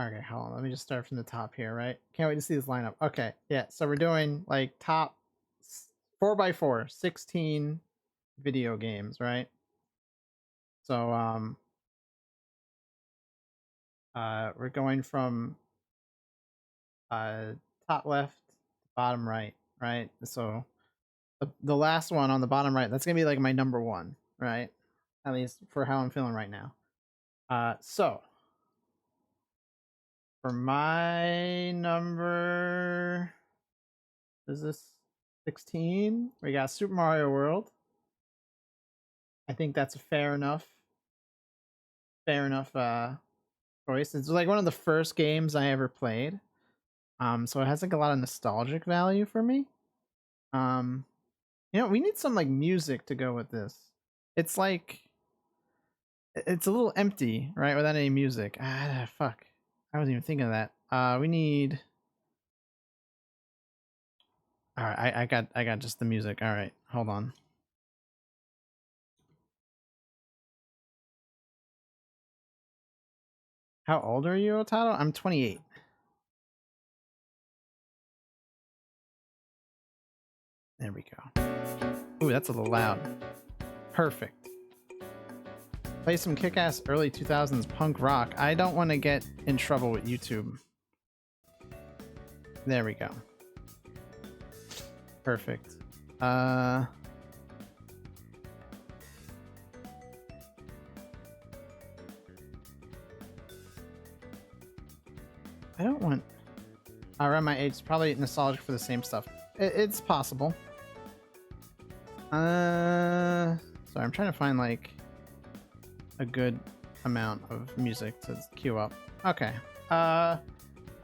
Okay, hold on. Let me just start from the top here, right? Can't wait to see this lineup. Okay, yeah. So we're doing like top 4x4, 16 video games, right? So we're going from uh top left to bottom right, right? So the last one on the bottom right, that's gonna be like my number one, right? At least for how I'm feeling right now. So for my number, is this 16? We got Super Mario World. I think that's a fair enough choice. It's like one of the first games I ever played. So it has like a lot of nostalgic value for me. Um, we need some like music to go with this. It's like it's a little empty, right, without any music. Fuck. I wasn't even thinking of that. We need. All right, I got just the music. All right, hold on. How old are you, Otato? I'm 28. There we go. Ooh, that's a little loud. Perfect. Play some kick-ass early 2000s punk rock. I don't want to get in trouble with YouTube. There we go. Perfect. I don't want... Around my age, it's probably nostalgic for the same stuff. It's possible. Sorry, I'm trying to find like a good amount of music to queue up. Okay. All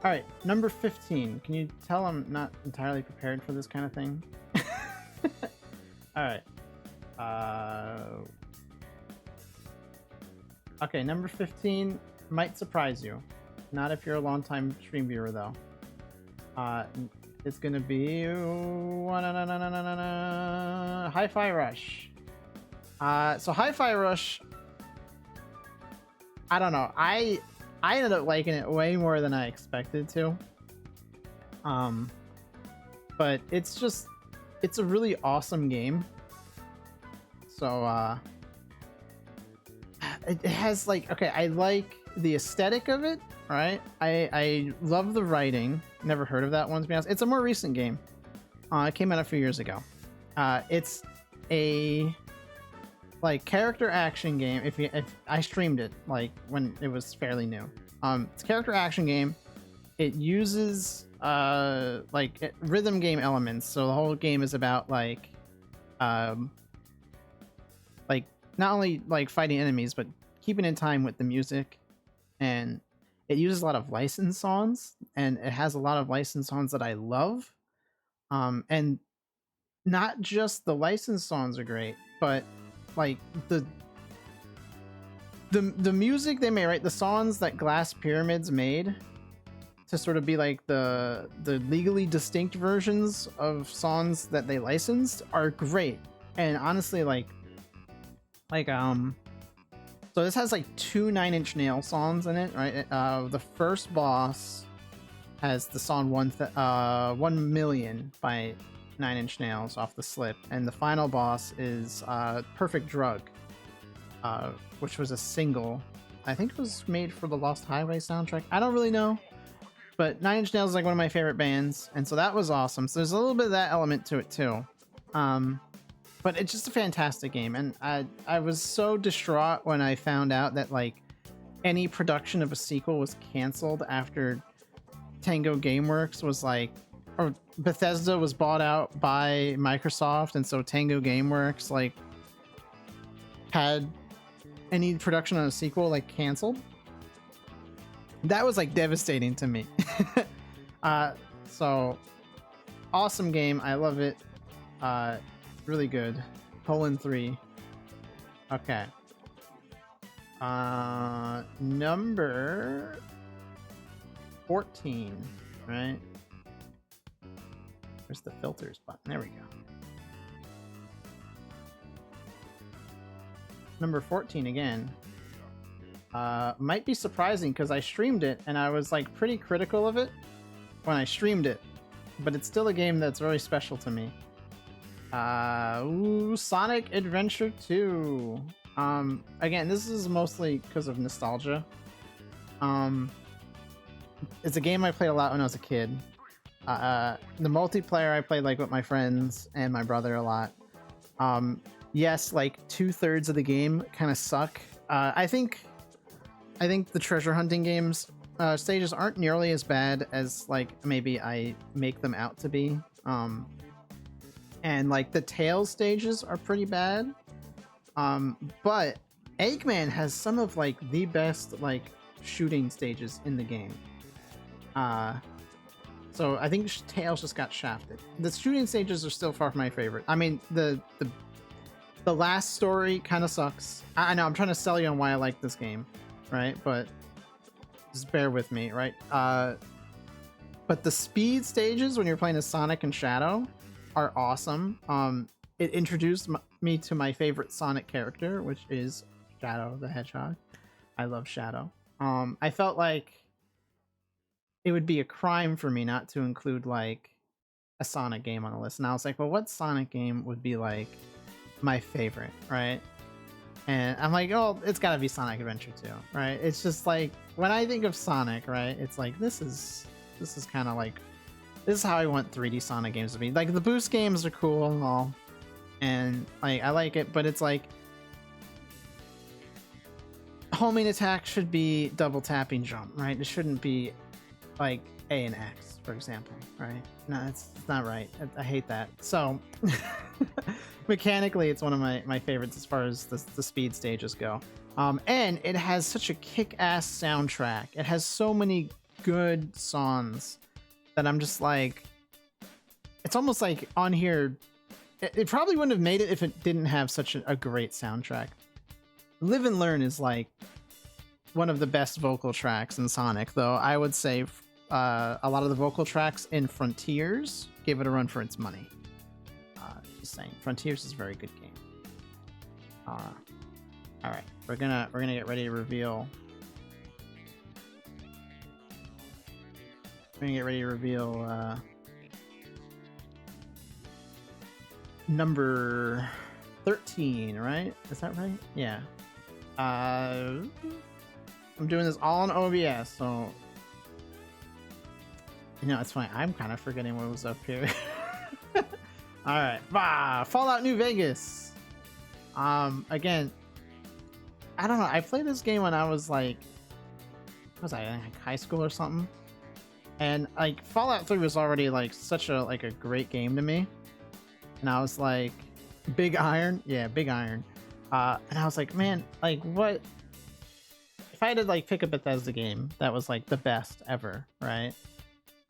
right, number 15. Can you tell I'm not entirely prepared for this kind of thing? All right. Okay, number 15 might surprise you. Not if you're a long-time stream viewer, though. It's gonna be Hi-Fi Rush. So Hi-Fi Rush, I don't know. I ended up liking it way more than I expected to. But it's a really awesome game. So it has like, okay, I like the aesthetic of it, right? I love the writing. Never heard of that one, to be honest. It's a more recent game. It came out a few years ago. It's a like character action game. If I streamed it like when it was fairly new. It's a character action game. It uses rhythm game elements. So the whole game is about like not only like fighting enemies, but keeping in time with the music. And it uses a lot of licensed songs, and it has a lot of licensed songs that I love. And not just the licensed songs are great, but like the music they made, right? The songs that Glass Pyramids made to sort of be like the legally distinct versions of songs that they licensed are great. And honestly, so this has like 2 Nine Inch Nail songs in it, right? The first boss has the song 1 Million by 9 Inch Nails off the Slip, and the final boss is Perfect Drug, which was a single. I think it was made for the Lost Highway soundtrack. I don't really know, but 9 Inch Nails is like one of my favorite bands, and so that was awesome. So there's a little bit of that element to it too. But it's just a fantastic game, and I was so distraught when I found out that like any production of a sequel was canceled after Tango Gameworks was like, or Bethesda was bought out by Microsoft, and so Tango Gameworks like had any production on a sequel like canceled. That was like devastating to me. So awesome game. I love it. Really good. Colon 3. Okay. Number 14, right? Where's the filters button? There we go. Number 14 again. Might be surprising because I streamed it and I was like pretty critical of it when I streamed it, but it's still a game that's very special to me. Sonic Adventure 2. Again, this is mostly because of nostalgia. It's a game I played a lot when I was a kid. The multiplayer I played like with my friends and my brother a lot. Yes, like 2/3 of the game kind of suck. I think the treasure hunting games stages aren't nearly as bad as like maybe I make them out to be. And like the tail stages are pretty bad. But Eggman has some of like the best like shooting stages in the game. So I think Tails just got shafted. The shooting stages are still far from my favorite. I mean, the last story kind of sucks. I know I'm trying to sell you on why I like this game, right? But just bear with me, right? But the speed stages when you're playing as Sonic and Shadow are awesome. It introduced me to my favorite Sonic character, which is Shadow the Hedgehog. I love Shadow. I felt like it would be a crime for me not to include like a Sonic game on the list. And I was like, well, what Sonic game would be like my favorite, right? And I'm like, oh, it's gotta be Sonic Adventure 2, right? It's just like when I think of Sonic, right? It's like this is kind of like this is how I want 3D Sonic games to be. Like the boost games are cool and all, and like I like it, but it's like homing attack should be double tapping jump, right? It shouldn't be like A and X, for example, right? No, it's not right. I hate that. So mechanically, it's one of my favorites as far as the speed stages go. And it has such a kick-ass soundtrack. It has so many good songs that I'm just like, it's almost like on here, it probably wouldn't have made it if it didn't have such a great soundtrack. Live and Learn is like one of the best vocal tracks in Sonic, though I would say a lot of the vocal tracks in Frontiers gave it a run for its money. Just saying, Frontiers is a very good game. All right, we're gonna get ready to reveal. We're gonna get ready to reveal number 13, right? Is that right? Yeah. I'm doing this all on OBS, so you know it's funny. I'm kind of forgetting what was up here. All right, Fallout New Vegas. Again, I don't know. I played this game when I was like, what was I in like high school or something? And like Fallout 3 was already like such a great game to me, and I was like, Big Iron, yeah, Big Iron. And I was like, man, like what? If I had to like pick a Bethesda game that was like the best ever, right?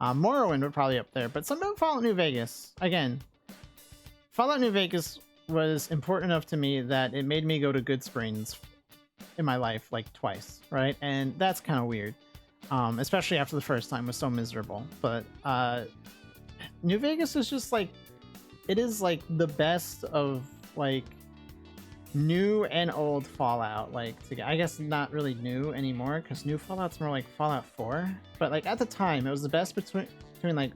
Morrowind would probably up there, but something Fallout New Vegas. Again, Fallout New Vegas was important enough to me that it made me go to Goodsprings in my life like twice, right? And that's kind of weird, especially after the first time was so miserable. But New Vegas is just like, it is like the best of like new and old Fallout. Like, I guess not really new anymore because new Fallout's more like Fallout 4. But like at the time, it was the best between like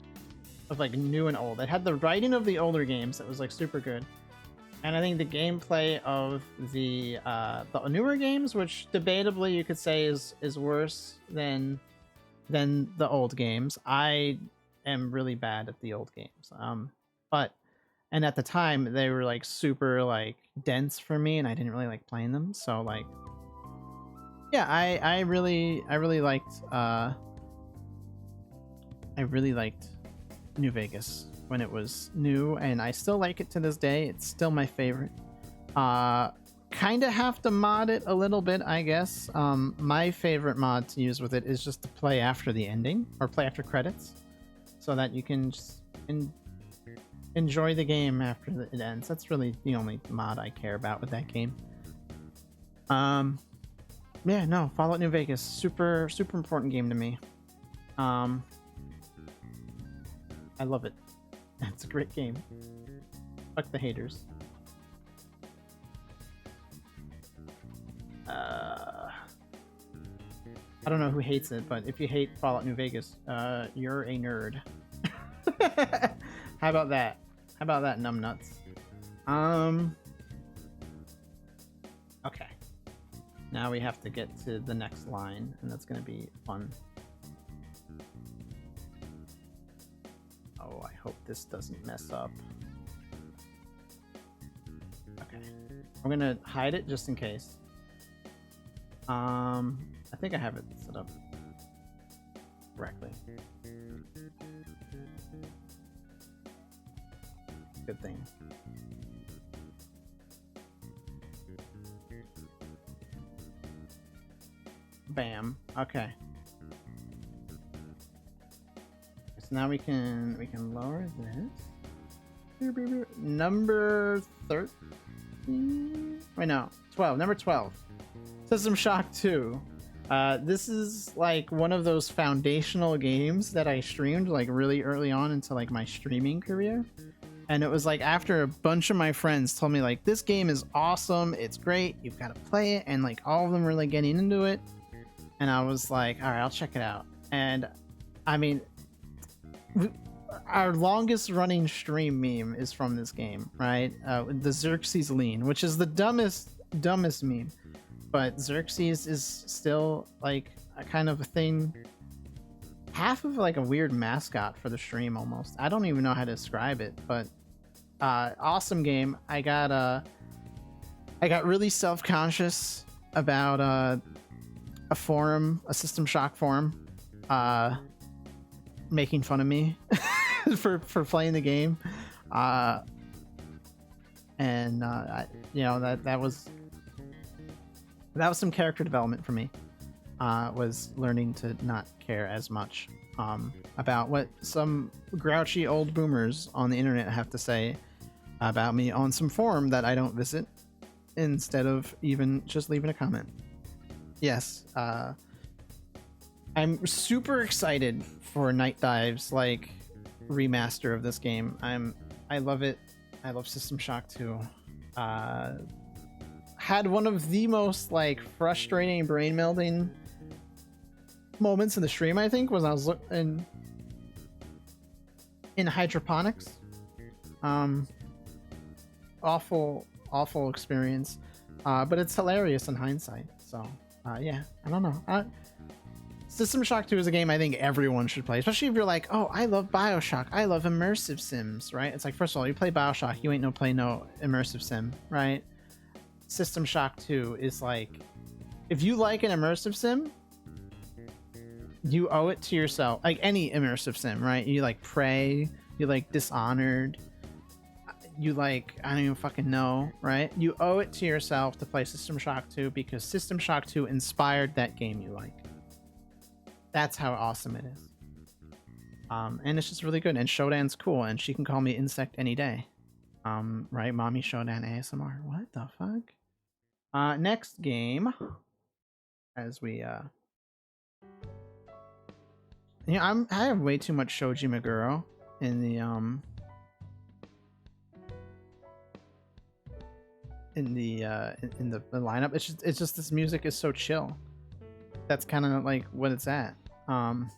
of like new and old. It had the writing of the older games that was like super good, and I think the gameplay of the newer games, which debatably you could say is worse than the old games. I am really bad at the old games, and at the time they were like super like dense for me, and I didn't really like playing them. So like, yeah, I really liked New Vegas when it was new, and I still like it to this day. It's still my favorite. Kind of have to mod it a little bit, I guess. My favorite mod to use with it is just to play after the ending or play after credits, so that you can just enjoy the game after it ends. That's really the only mod I care about with that game. Yeah, no, Fallout New Vegas, super important game to me. I love it. It's a great game. Fuck the haters. I don't know who hates it, but if you hate Fallout New Vegas, you're a nerd. How about that? How about that, numbnuts? Okay. Now we have to get to the next line, and that's gonna be fun. Oh, I hope this doesn't mess up. Okay. I'm gonna hide it just in case. I think I have it set up correctly. Good thing. Bam. Okay. So now we can lower this. Number 13? Wait, no. 12. Number 12. System Shock 2. This is like one of those foundational games that I streamed like really early on into like my streaming career. And it was like after a bunch of my friends told me like, this game is awesome, it's great, you've got to play it, and like all of them were like getting into it. And I was like, all right, I'll check it out. And I mean, our longest running stream meme is from this game, right? The Xerxes lean, which is the dumbest meme. But Xerxes is still like a kind of a thing, half of like a weird mascot for the stream almost. I don't even know how to describe it, but awesome game. I got really self-conscious about a forum, a System Shock forum, making fun of me for playing the game, and you know, that was some character development for me. Was learning to not care as much about what some grouchy old boomers on the internet have to say about me on some forum that I don't visit, instead of even just leaving a comment. Yes, I'm super excited for Night Dive's like remaster of this game. I love it. I love System Shock 2. Had one of the most like frustrating brain melding moments in the stream, I think, was I was in hydroponics. Awful experience, but it's hilarious in hindsight. So yeah, I don't know. System Shock 2 is a game I think everyone should play, especially if you're like, oh, I love Bioshock, I love immersive sims, right? It's like, first of all, you play Bioshock, you ain't no immersive sim, right? System Shock 2 is like, if you like an immersive sim, you owe it to yourself. Like any immersive sim, right? You like Prey, you like Dishonored, you like, I don't even fucking know, right? You owe it to yourself to play System Shock 2 because System Shock 2 inspired that game you like. That's how awesome it is. And it's just really good. And Shodan's cool, and she can call me Insect any day. Right? Mommy Shodan ASMR. What the fuck? Next game. As we yeah, I have way too much Shoji Meguro in the in the lineup. It's just this music is so chill. That's kind of like what it's at. Man.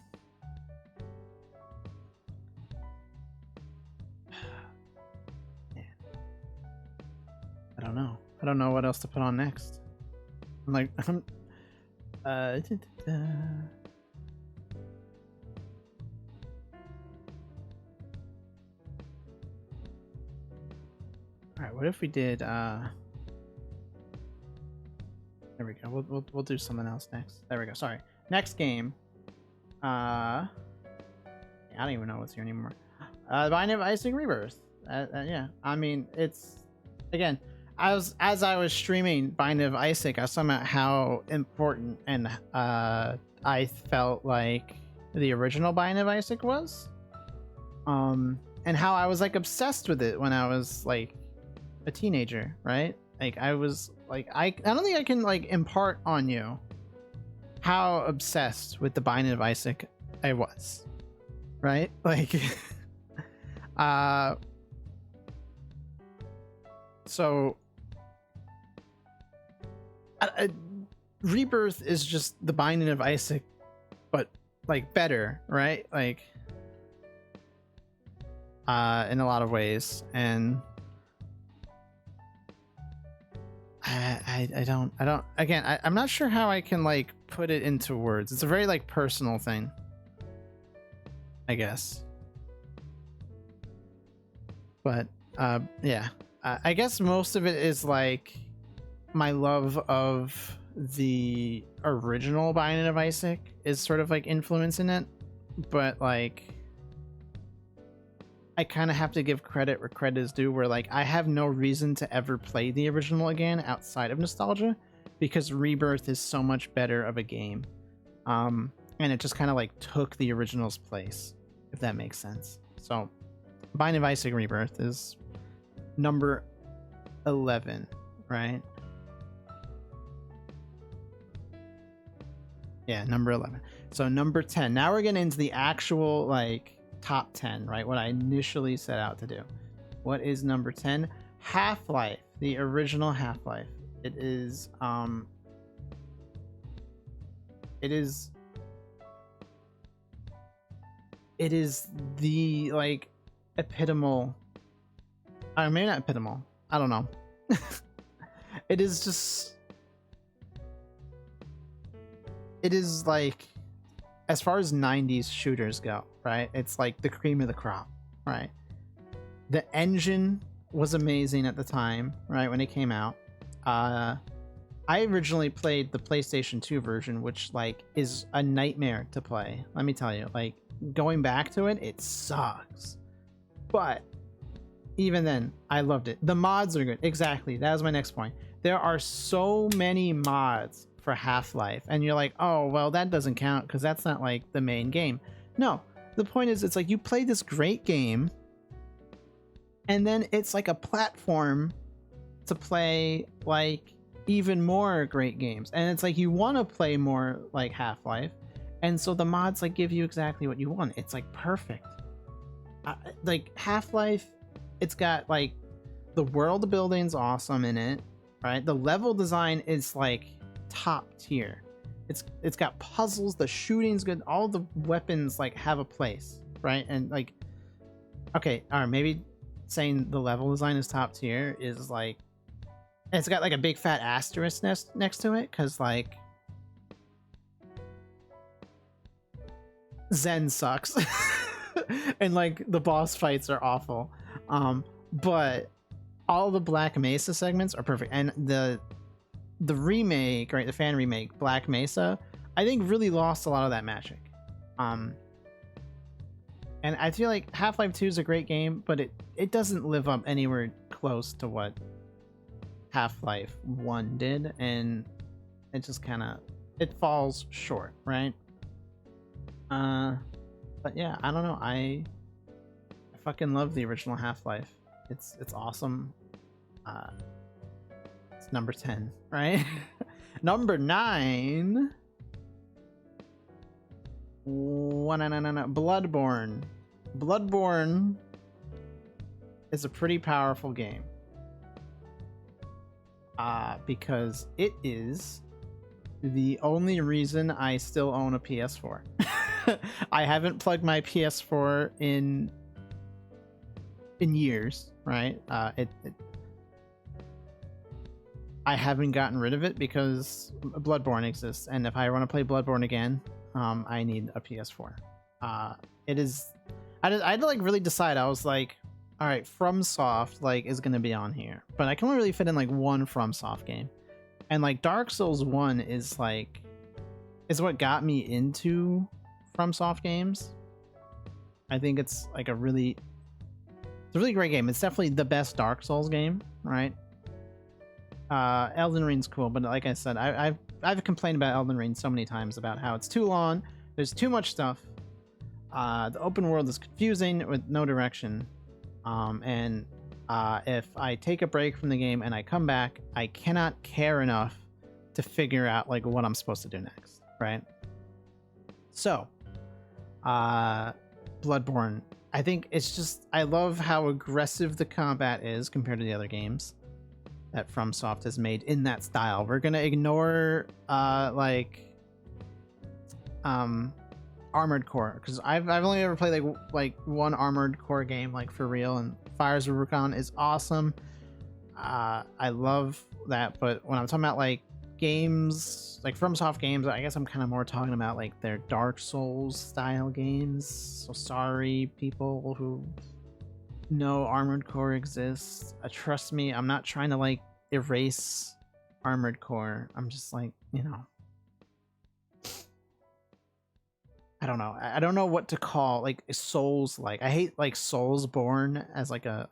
I don't know what else to put on next. I'm like, all right, what if we did there we go. We'll do something else next. There we go. Sorry. Next game. I don't even know what's here anymore. Binding of Isaac Rebirth. Yeah. I mean, it's again, as I was streaming Binding of Isaac, I was talking about how important and I felt like the original Binding of Isaac was. And how I was like obsessed with it when I was like a teenager, right? Like I was like, I don't think I can like impart on you how obsessed with the Binding of Isaac I was, right? Like so Rebirth is just the Binding of Isaac, but like better, right? Like in a lot of ways. And I don't again, I'm not sure how I can like put it into words. It's a very like personal thing, I guess. But yeah, I guess most of it is like my love of the original Binding of Isaac is sort of like influencing it, but like I kind of have to give credit where credit is due, where like I have no reason to ever play the original again outside of nostalgia, because Rebirth is so much better of a game. And it just kind of like took the original's place, if that makes sense. So Binding of Isaac Rebirth is number 11, right? Yeah, number 11. So number 10. Now we're getting into the actual like top 10, right? What I initially set out to do. What is number 10? Half-Life, the original Half-Life. It is the like epitomal, maybe not epitomal, I don't know. It is just, it is like, as far as 90s shooters go, right? It's like the cream of the crop, right? The engine was amazing at the time, right? When it came out. I originally played the PlayStation 2 version, which like is a nightmare to play. Let me tell you, like going back to it, it sucks. But even then, I loved it. The mods are good. Exactly. That was my next point. There are so many mods for Half-Life, and you're like, oh, well, that doesn't count because that's not like the main game. No, the point is, it's like you play this great game, and then it's like a platform to play like even more great games. And it's like you want to play more like Half-Life, and so the mods like give you exactly what you want. It's like perfect. Like Half-Life, it's got like the world building's awesome in it, right? The level design is like top tier. It's got puzzles, the shooting's good, all the weapons like have a place, right? And like, okay, all right, maybe saying the level design is top tier is like, it's got like a big fat asterisk next to it, because like Zen sucks. And like the boss fights are awful, but all the Black Mesa segments are perfect. And the remake, right, the fan remake, Black Mesa, I think really lost a lot of that magic. And I feel like Half-Life 2 is a great game, but it doesn't live up anywhere close to what Half-Life 1 did, and it just kind of, it falls short, right? But yeah, I don't know. I fucking love the original Half-Life. It's awesome. It's number 10, right? Number 9. Bloodborne. Bloodborne is a pretty powerful game. Because it is the only reason I still own a PS4. I haven't plugged my PS4 in years, right? I haven't gotten rid of it because Bloodborne exists, and if I want to play Bloodborne again, I need a PS4. It is, I had to like really decide. I was like, all right, FromSoft like is gonna be on here, but I can only really fit in like one FromSoft game, and like Dark Souls 1 is like, is what got me into FromSoft games. I think it's like a really great game. It's definitely the best Dark Souls game, right? Elden Ring's cool, but like I said, I've complained about Elden Ring so many times about how it's too long, there's too much stuff, the open world is confusing with no direction, and if I take a break from the game and I come back, I cannot care enough to figure out like what I'm supposed to do next, right? So Bloodborne, I think it's just, I love how aggressive the combat is compared to the other games. that FromSoft has made in that style. We're gonna ignore like Armored Core, because I've only ever played like one Armored Core game like for real, and Fires of Rubicon is awesome. I love that, but when I'm talking about like games like FromSoft games, I guess I'm kind of more talking about like their Dark Souls style games. So sorry people who know Armored Core exists. Trust me, I'm not trying to like erase Armored Core. I'm just like, you know, I don't know. I don't know what to call like Souls. Like I hate like Soulsborne as like a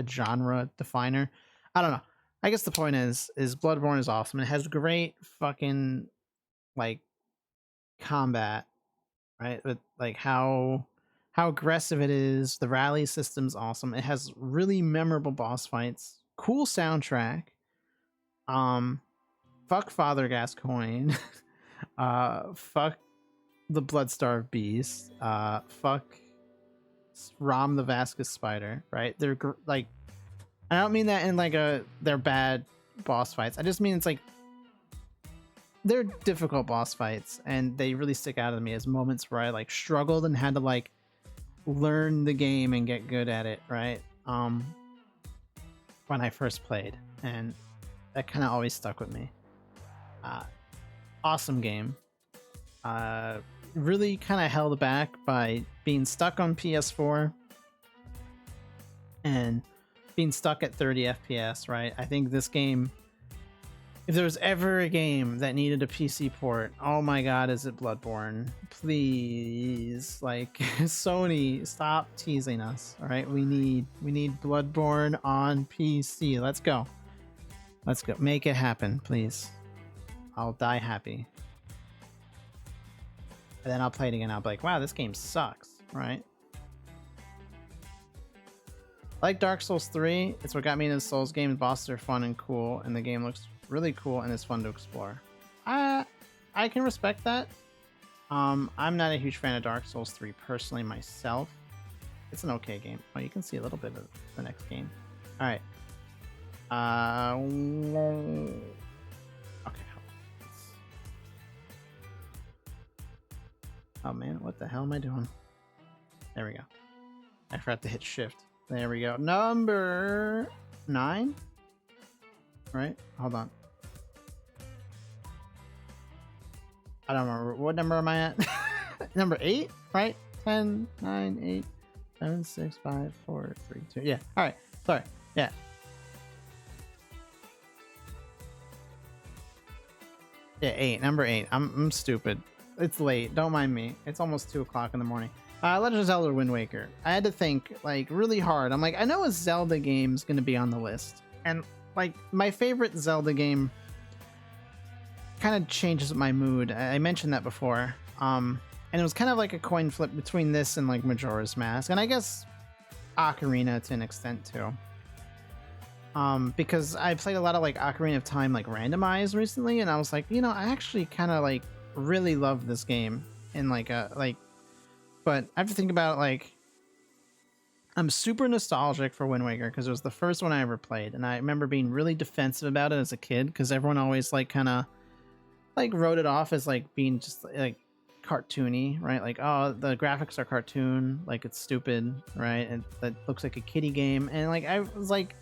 genre definer. I don't know. I guess the point is Bloodborne is awesome. It has great fucking like combat, right? With like how aggressive it is. The rally system's awesome. It has really memorable boss fights. Cool soundtrack. Fuck Father Gascoigne. Fuck the Bloodstarved Beast. Fuck Rom the Vasquez Spider. Right? They're like, I don't mean that in like they're bad boss fights. I just mean it's like they're difficult boss fights, and they really stick out to me as moments where I like struggled and had to like learn the game and get good at it, right? When I first played, and that kind of always stuck with me. Awesome game. Really kind of held back by being stuck on PS4 and being stuck at 30 FPS, right? I think this game, if there was ever a game that needed a PC port, oh my god, is it Bloodborne? Please, like Sony, stop teasing us. All right, we need Bloodborne on PC. Let's go. Make it happen, please. I'll die happy. And then I'll play it again. I'll be like, wow, this game sucks, right? Like Dark Souls 3, it's what got me into Souls games. Bosses are fun and cool, and the game looks really cool and it's fun to explore. I can respect that. I'm not a huge fan of Dark Souls 3 personally myself. It's an okay game. Oh, you can see a little bit of the next game. All right. Okay. Oh man, what the hell am I doing? There we go. I forgot to hit shift. There we go. Number 9. Right? Hold on. I don't remember. What number am I at? Number 8, right? 10, 9, 8, 7, 6, 5, 4, 3, 2. Yeah. All right. Sorry. Yeah. Yeah, 8. Number 8. I'm stupid. It's late. Don't mind me. It's almost 2 o'clock in the morning. Legend of Zelda Wind Waker. I had to think like really hard. I'm like, I know a Zelda game's gonna be on the list, and like my favorite Zelda game kind of changes my mood. I mentioned that before. And it was kind of like a coin flip between this and like Majora's Mask, and I guess Ocarina to an extent too. Because I played a lot of like Ocarina of Time like randomized recently, and I was like, you know, I actually kind of like really love this game in like a like. But I have to think about it, like, I'm super nostalgic for Wind Waker because it was the first one I ever played, and I remember being really defensive about it as a kid because everyone always like kind of like wrote it off as like being just like cartoony, right? Like, oh, the graphics are cartoon, like it's stupid, right? And that looks like a kiddie game, and like I was like,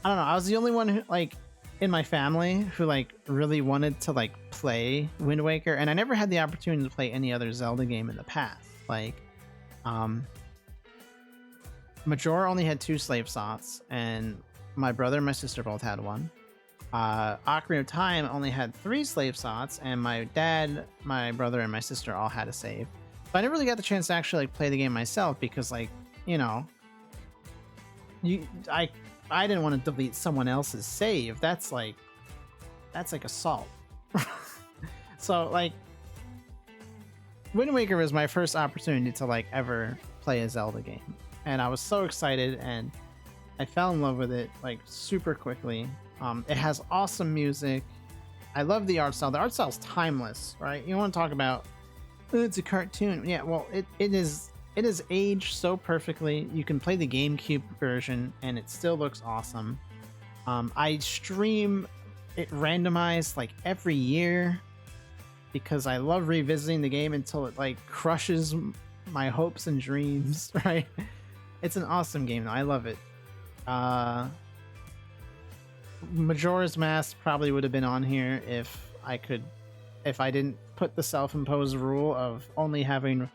I don't know, I was the only one who like in my family who like really wanted to like play Wind Waker, and I never had the opportunity to play any other Zelda game in the past. Like, Majora only had 2 slave slots, and my brother and my sister both had one. Ocarina of Time only had 3 slave slots, and my dad, my brother, and my sister all had a save. So I never really got the chance to actually like play the game myself because, like, you know, I didn't want to delete someone else's save. That's like assault. So like, Wind Waker was my first opportunity to like ever play a Zelda game, and I was so excited, and I fell in love with it like super quickly. It has awesome music. I love the art style. The art style is timeless, right? You want to talk about, oh, it's a cartoon. Yeah, well, it is aged so perfectly. You can play the GameCube version and it still looks awesome. I stream it randomized like every year because I love revisiting the game until it like crushes my hopes and dreams, right? It's an awesome game. I love it. Majora's Mask probably would have been on here if I didn't put the self-imposed rule of only having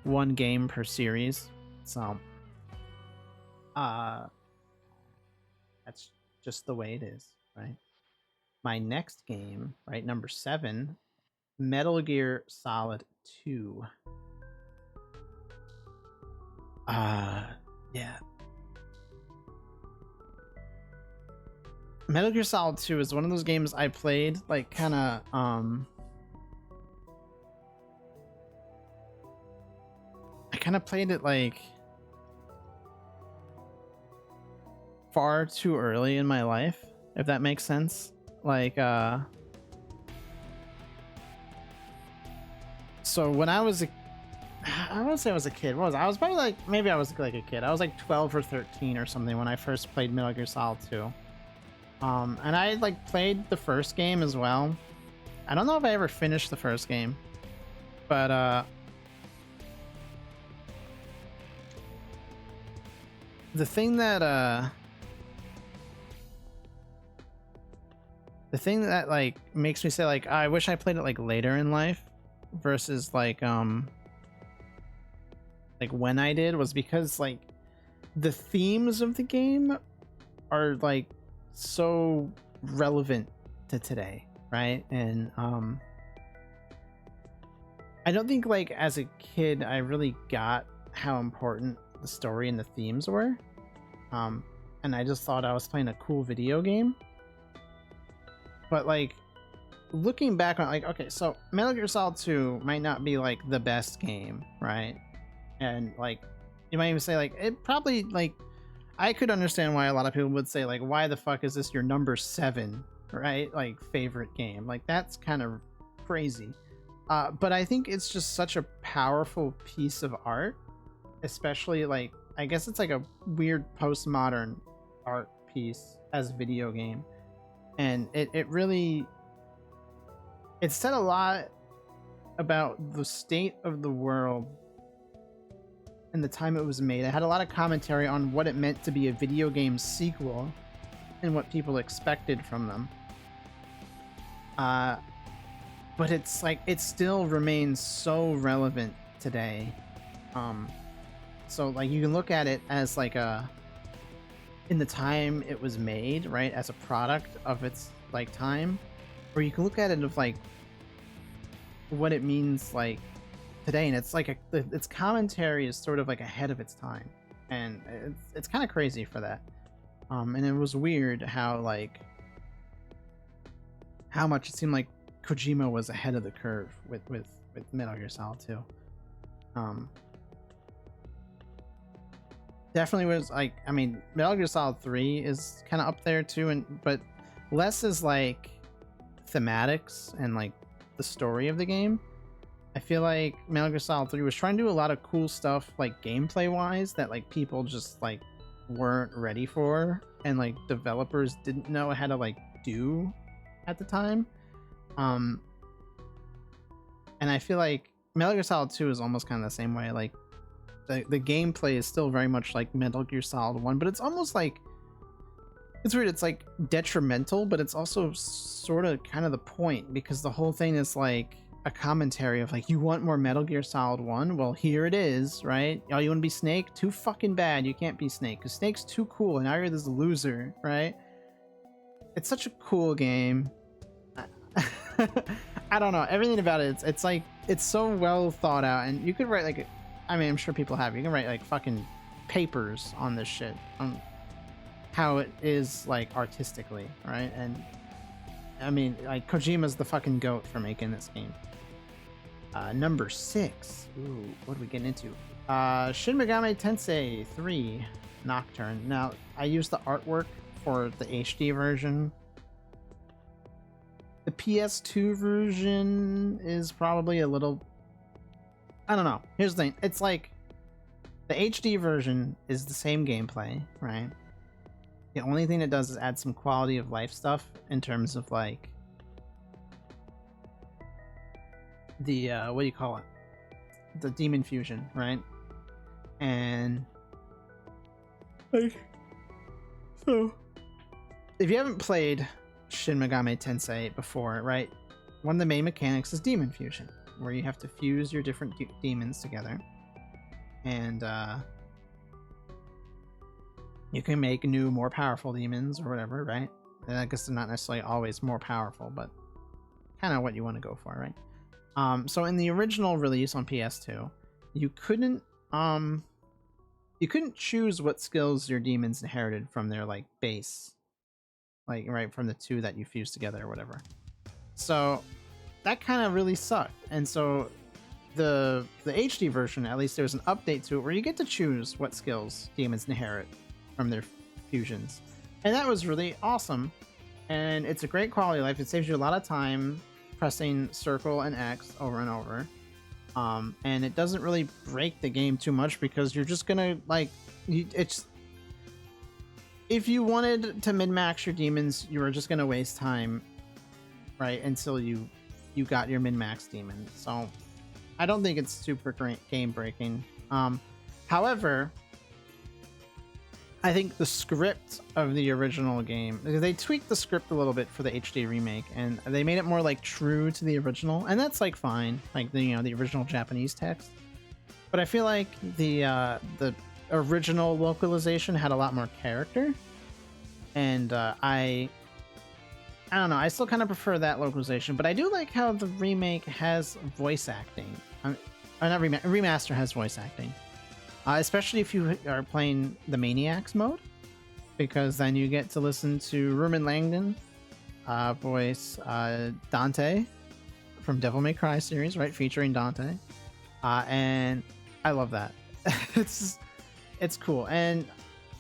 one game per series. So that's just the way it is, right? My next game, right, number 7, Metal Gear Solid 2. Yeah. Metal Gear Solid 2 is one of those games I played like kind of I kind of played it like far too early in my life, if that makes sense. Like so when I was I wouldn't say I was a kid. What was I? I was probably like, maybe I was like a kid. I was like 12 or 13 or something when I first played Metal Gear Solid 2. And I like played the first game as well. I don't know if I ever finished the first game, but the thing that like makes me say like I wish I played it like later in life versus like when I did was because like the themes of the game are like so relevant to today, right? And I don't think like as a kid I really got how important the story and the themes were, and I just thought I was playing a cool video game. But like looking back on like, okay, so Metal Gear Solid 2 might not be like the best game, right? And like you might even say like it probably like I could understand why a lot of people would say like why the fuck is this your number 7, right? Like favorite game. Like that's kind of crazy. But I think it's just such a powerful piece of art, especially like I guess it's like a weird postmodern art piece as a video game. And it really it said a lot about the state of the world and the time it was made. It had a lot of commentary on what it meant to be a video game sequel and what people expected from them. But it's like it still remains so relevant today. So like you can look at it as like a in the time it was made, right, as a product of its like time, or you can look at it of like what it means like today, and it's like its commentary is sort of like ahead of its time, and it's kind of crazy for that. And it was weird how like how much it seemed like Kojima was ahead of the curve with Metal Gear Solid 2. Definitely was like, I mean, Metal Gear Solid 3 is kind of up there too, but less is like thematics and like the story of the game. I feel like Metal Gear Solid 3 was trying to do a lot of cool stuff like gameplay wise that like people just like weren't ready for, and like developers didn't know how to like do at the time. And I feel like Metal Gear Solid 2 is almost kind of the same way. Like the gameplay is still very much like Metal Gear Solid 1, but it's almost like it's weird. It's like detrimental, but it's also sort of kind of the point, because the whole thing is like a commentary of like, you want more Metal Gear Solid 1? Well, here it is, right? Oh, you want to be Snake? Too fucking bad. You can't be Snake because Snake's too cool, and now you're this loser, right? It's such a cool game. I don't know. Everything about it, it's like it's so well thought out, and you could write like, I mean, I'm sure people have. You can write like fucking papers on this shit, on how it is like artistically, right? And I mean, like Kojima's the fucking goat for making this game. Number 6. Ooh, what are we getting into? Shin Megami Tensei 3 Nocturne. Now, I used the artwork for the HD version. The PS2 version is probably a little... I don't know. Here's the thing. It's like the HD version is the same gameplay, right? The only thing it does is add some quality of life stuff in terms of like the what do you call it? The demon fusion, right? And like, so if you haven't played Shin Megami Tensei before, right? One of the main mechanics is demon fusion, where you have to fuse your different demons together, and you can make new, more powerful demons or whatever, right? And I guess they're not necessarily always more powerful, but kind of what you want to go for, right? So in the original release on PS2, you couldn't choose what skills your demons inherited from their like base, like right from the two that you fused together or whatever. So that kind of really sucked. And so the HD version, at least there's an update to it where you get to choose what skills demons inherit from their fusions, and that was really awesome. And it's a great quality of life. It saves you a lot of time pressing circle and X over and over. And it doesn't really break the game too much because you're just gonna like it's if you wanted to min-max your demons, you were just gonna waste time, right, until you got your min-max demon. So I don't think it's super great game breaking. However, I think the script of the original game, they tweaked the script a little bit for the HD remake, and they made it more like true to the original, and that's like fine, like the the original Japanese text. But I feel like the original localization had a lot more character, and I don't know, I still kind of prefer that localization, but I do like how the remake has voice acting. Not remaster has voice acting. Especially if you are playing the Maniacs mode, because then you get to listen to Ruben Langdon voice Dante from Devil May Cry series, right, featuring Dante, and I love that. it's cool. And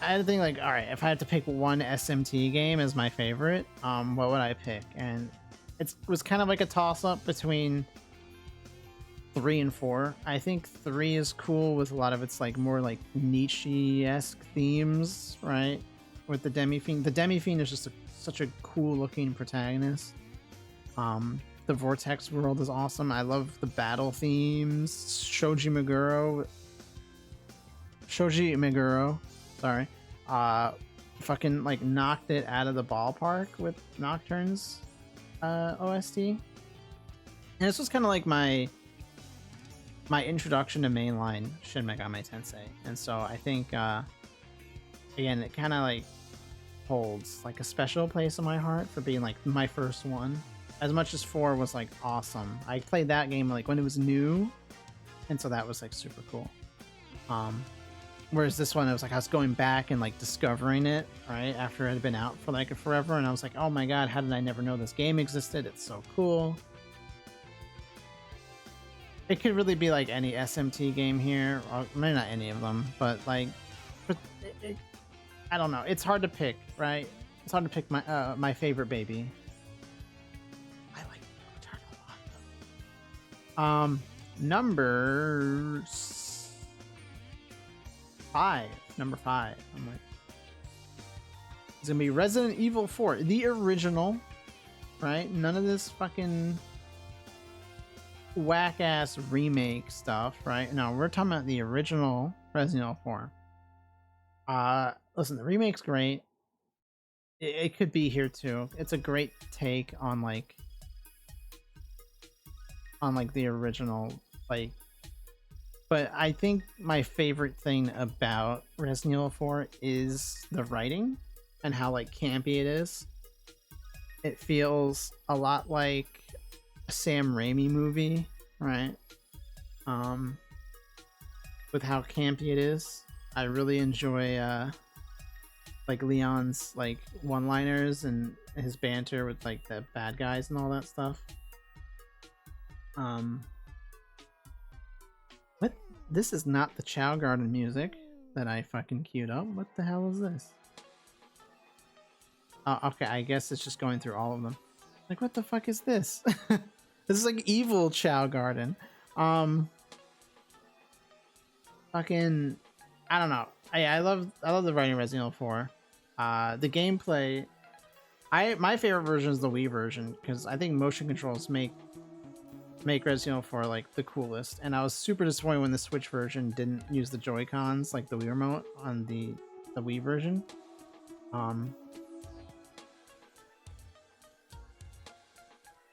I had to think like, all right, if I had to pick one SMT game as my favorite, what would I pick? And it was kind of like a toss-up between 3 and 4. I think 3 is cool with a lot of its like more like Nietzsche-esque themes, right? With the Demi-Fiend. The Demi-Fiend is just such a cool looking protagonist. The Vortex world is awesome. I love the battle themes. Shoji Meguro, sorry. Fucking like knocked it out of the ballpark with Nocturne's OST. And this was kind of like my introduction to mainline Shin Megami Tensei, and so I think again it kind of like holds like a special place in my heart for being like my first one. As much as 4 was like awesome, I played that game like when it was new, and so that was like super cool. Whereas this one, it was like I was going back and like discovering it right after it had been out for like forever, and I was like, oh my god, how did I never know this game existed? It's so cool. It could really be like any SMT game here, or maybe not any of them, but like, I don't know. It's hard to pick, right? It's hard to pick my favorite baby. I like Nocturne a lot, though. Number 5. Number 5. I'm like, it's gonna be Resident Evil 4, the original, right? None of this fucking whack ass remake stuff, right? No, we're talking about the original Resident Evil 4. Listen, the remake's great. It could be here too. It's a great take on like the original, like. But I think my favorite thing about Resident Evil 4 is the writing and how like campy it is. It feels a lot like a Sam Raimi movie, right? With how campy it is. I really enjoy like Leon's like one-liners and his banter with like the bad guys and all that stuff. What? This is not the Chow Garden music that I fucking queued up. What the hell is this? Oh, okay, I guess it's just going through all of them. Like, what the fuck is this? This is like evil Chow Garden. Fucking, I don't know. I love the writing of Resident Evil 4. The gameplay, my favorite version is the Wii version because I think motion controls make Resident Evil 4 like the coolest. And I was super disappointed when the Switch version didn't use the Joy-Cons like the Wii remote on the Wii version.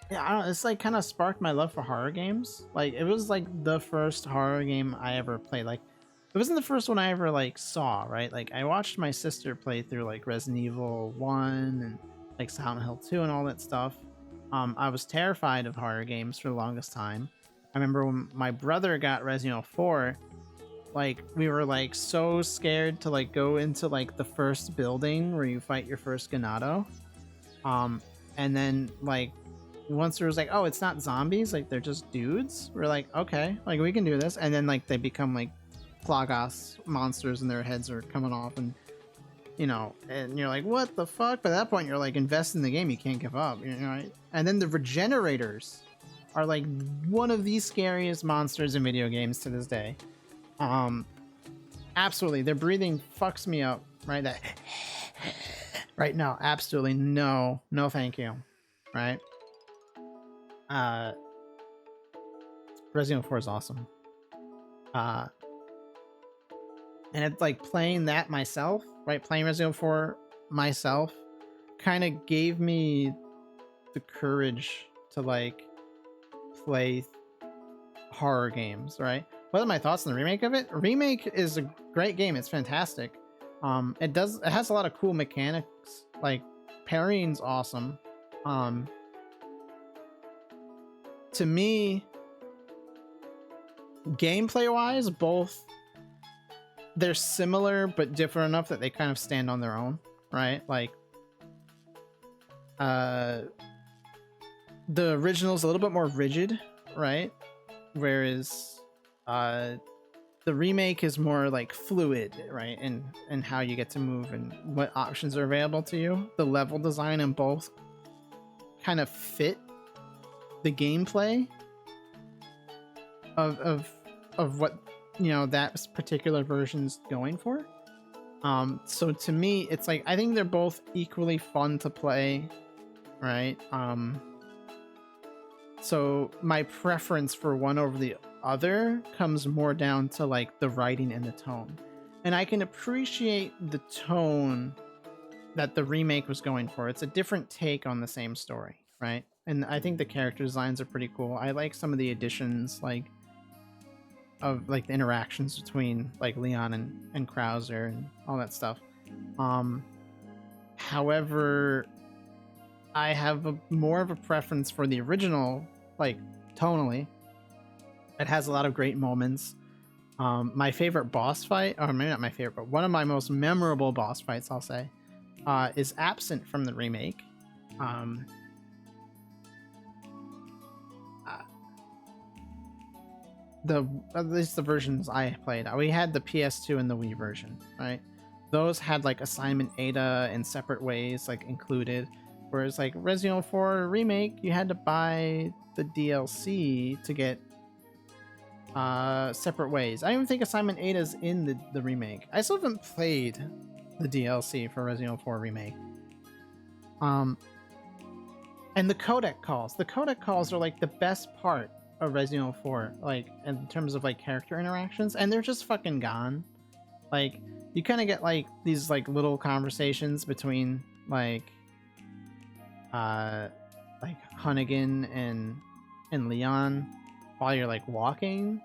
Yeah, I don't know, it's like kind of sparked my love for horror games. Like it was like the first horror game I ever played. Like it wasn't the first one I ever like saw, right? Like I watched my sister play through like Resident Evil 1 and like Silent Hill 2 and all that stuff. I was terrified of horror games for the longest time. I remember when my brother got Resident Evil 4, like we were like so scared to like go into like the first building where you fight your first Ganado. And then like once there was like, oh, it's not zombies, like they're just dudes. We're like, okay, like we can do this. And then like they become like Plagos monsters and their heads are coming off, and you know, and you're like, what the fuck? But at that point, you're like, invest in the game, you can't give up, you know, right? And then the regenerators are like one of the scariest monsters in video games to this day. Absolutely, their breathing fucks me up, right? That right now, absolutely no, thank you, right? Resident Evil 4 is awesome. And it's like playing that myself, right? Playing Resident Evil 4 myself kind of gave me the courage to like play horror games, right? What are my thoughts on the remake of it? Remake is a great game. It's fantastic. It has a lot of cool mechanics. Like parrying's awesome. To me, gameplay wise, both they're similar but different enough that they kind of stand on their own, right? Like the original's a little bit more rigid, right? Whereas the remake is more like fluid, right? And how you get to move and what options are available to you. The level design in both kind of fit the gameplay of what, you know, that particular version's going for. So to me, it's like I think they're both equally fun to play, right? So my preference for one over the other comes more down to like the writing and the tone. And I can appreciate the tone that the remake was going for. It's a different take on the same story, right? And I think the character designs are pretty cool. I like some of the additions, like of like the interactions between like Leon and Krauser and all that stuff. However, I have more of a preference for the original, like tonally. It has a lot of great moments. My favorite boss fight, or maybe not my favorite, but one of my most memorable boss fights, I'll say, is absent from the remake. At least the versions I played, we had the PS2 and the Wii version, right? Those had like Assignment Ada in separate ways, like included. Whereas like Resident Evil 4 remake, you had to buy the DLC to get separate ways. I don't even think Assignment Ada is in the remake. I still haven't played the DLC for Resident Evil 4 remake. And the codec calls. The codec calls are like the best part of Resident Evil 4, like in terms of like character interactions, and they're just fucking gone. Like you kind of get like these like little conversations between like Hunnigan and Leon while you're like walking,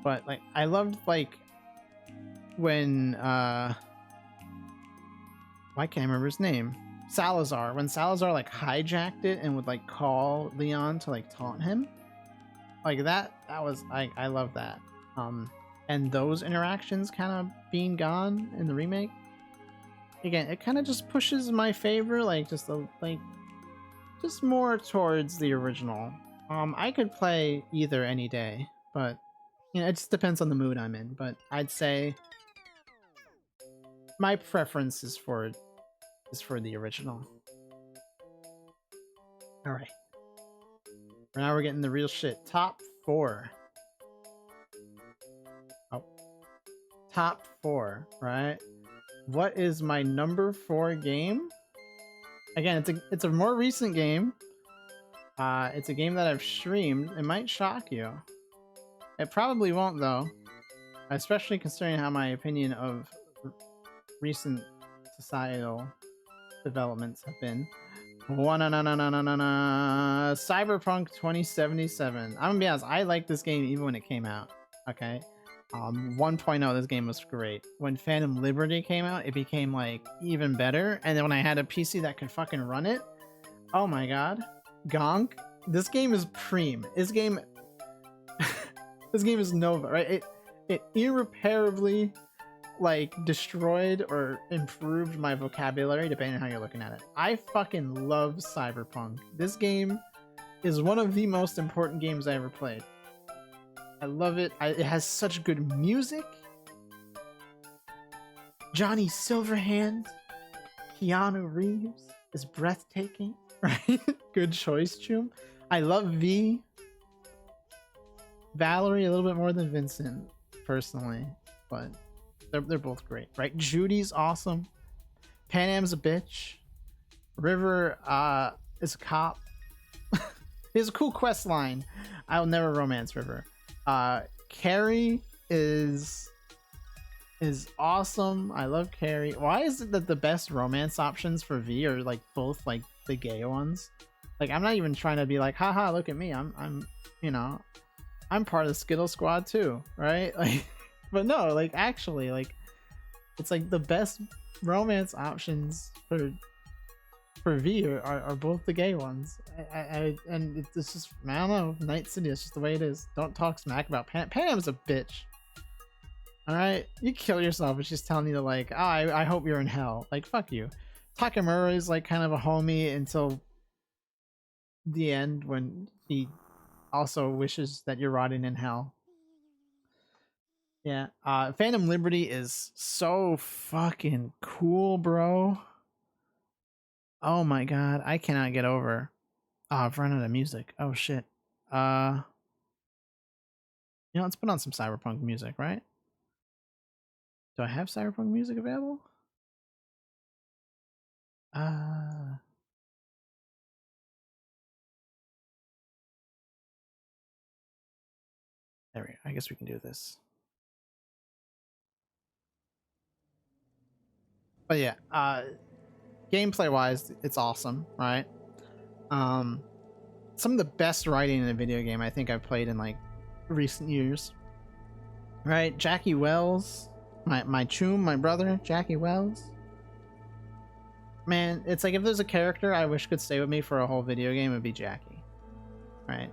but like I loved like when why can't I remember his name? Salazar. When Salazar like hijacked it and would like call Leon to like taunt him. Like that was I love that. And those interactions kind of being gone in the remake. Again, it kind of just pushes my favor like just more towards the original. I could play either any day, but you know, it just depends on the mood I'm in. But I'd say my preference is for the original. All right. Now we're getting the real shit. Top 4. Oh. Top 4, right? What is my number 4 game? Again, it's a more recent game. It's a game that I've streamed. It might shock you. It probably won't though, especially considering how my opinion of recent societal developments have been. Cyberpunk 2077. I'm gonna be honest, I liked this game even when it came out. Okay. 1.0, this game was great. When Phantom Liberty came out, it became like even better. And then when I had a PC that could fucking run it, oh my god. Gonk. This game is preem. This game this game is Nova, right? It irreparably like destroyed or improved my vocabulary depending on how you're looking at it. I fucking love Cyberpunk. This game is one of the most important games I ever played. I love it. It has such good music. Johnny Silverhand, Keanu Reeves is breathtaking, right? Good choice, Chum. I love V. Valerie a little bit more than Vincent, personally, but they're both great, right? Judy's awesome. Panam's a bitch. River is a cop. He has a cool quest line. I'll never romance River. Carrie is awesome. I love Carrie. Why is it that the best romance options for V are like both like the gay ones? Like I'm not even trying to be like, haha, look at me. I'm you know, I'm part of the Skittle Squad too, right? Like, but no, like actually, like it's like the best romance options for V are both the gay ones. And it's just, I don't know, Night City, it's just the way it is. Don't talk smack about Pam's a bitch. Alright? You kill yourself if she's telling you to like, oh, I hope you're in hell. Like, fuck you. Takamura is like kind of a homie until the end when he also wishes that you're rotting in hell. Yeah. Phantom Liberty is so fucking cool, bro. Oh my god, I cannot get over. Oh, I've run out of music. Oh shit. You know, let's put on some cyberpunk music, right? Do I have cyberpunk music available? There we go. I guess we can do this. But yeah, gameplay wise, it's awesome, right? Some of the best writing in a video game I think I've played in like recent years. Right? Jackie Wells, my chum, my brother, Jackie Wells. Man, it's like if there's a character I wish could stay with me for a whole video game, it'd be Jackie. Right?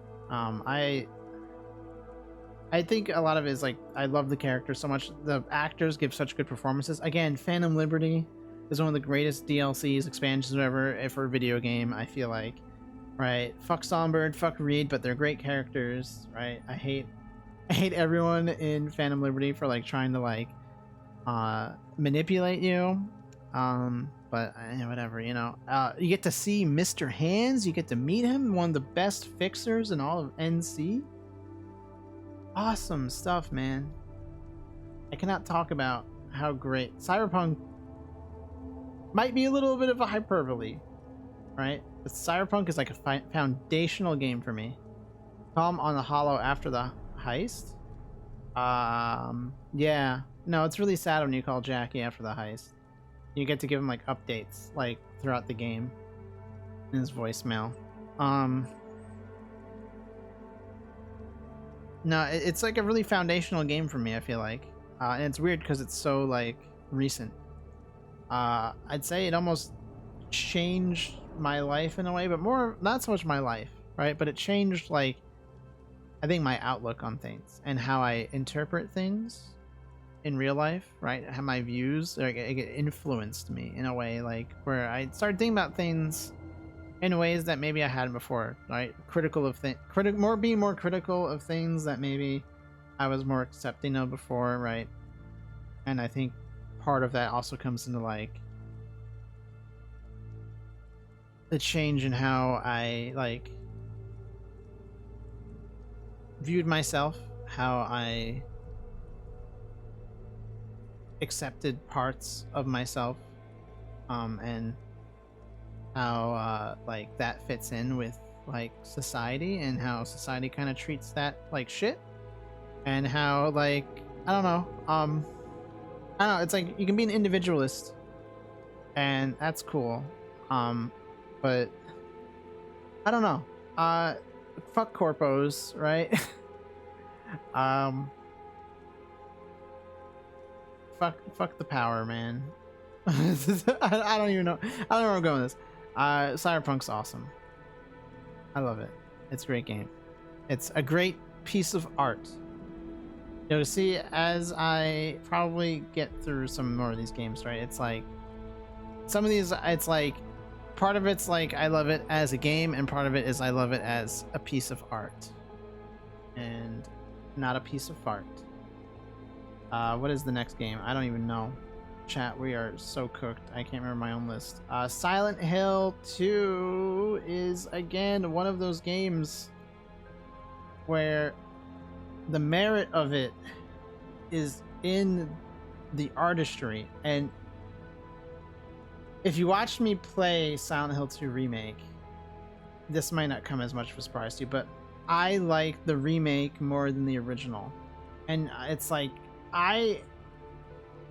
I think a lot of it is like I love the character so much. The actors give such good performances. Again, Phantom Liberty is one of the greatest DLCs, expansions ever for a video game, I feel like. Right? Fuck Songbird, fuck Reed, but they're great characters, right? I hate everyone in Phantom Liberty for like trying to like manipulate you. But whatever, you know. You get to see Mr. Hands, you get to meet him, one of the best fixers in all of NC. Awesome stuff, man. I cannot talk about how great Cyberpunk might be a little bit of a hyperbole, right? But Cyberpunk is like a foundational game for me. Tom on the Hollow after the heist. Yeah, no, it's really sad when you call Jackie after the heist. You get to give him like updates like throughout the game in his voicemail. No, it's like a really foundational game for me, I feel like. And it's weird because it's so like recent. I'd say it almost changed my life in a way, but more not so much my life, right? But it changed like I think my outlook on things and how I interpret things in real life, right? How my views like it influenced me in a way like where I started thinking about things in ways that maybe I hadn't before, right? Critical of things, being more critical of things that maybe I was more accepting of before, right? And I think part of that also comes into like the change in how I like viewed myself, how I accepted parts of myself, and how like that fits in with like society, and how society kind of treats that like shit, and how like I don't know, I don't know, it's like you can be an individualist, and that's cool, but I don't know, fuck corpos, right? um fuck the power, man. I don't even know. I don't know where I'm going with this. Cyberpunk's awesome. I love it. It's a great game. It's a great piece of art. You'll see as I probably get through some more of these games, right? It's like some of these, it's like part of it's like I love it as a game, and part of it is I love it as a piece of art, and not a piece of fart. What is the next game? I don't even know. Chat, we are so cooked. I can't remember my own list. Silent Hill 2 is again one of those games where the merit of it is in the artistry. And if you watched me play Silent Hill 2 Remake, this might not come as much of a surprise to you, but I like the remake more than the original. And it's like,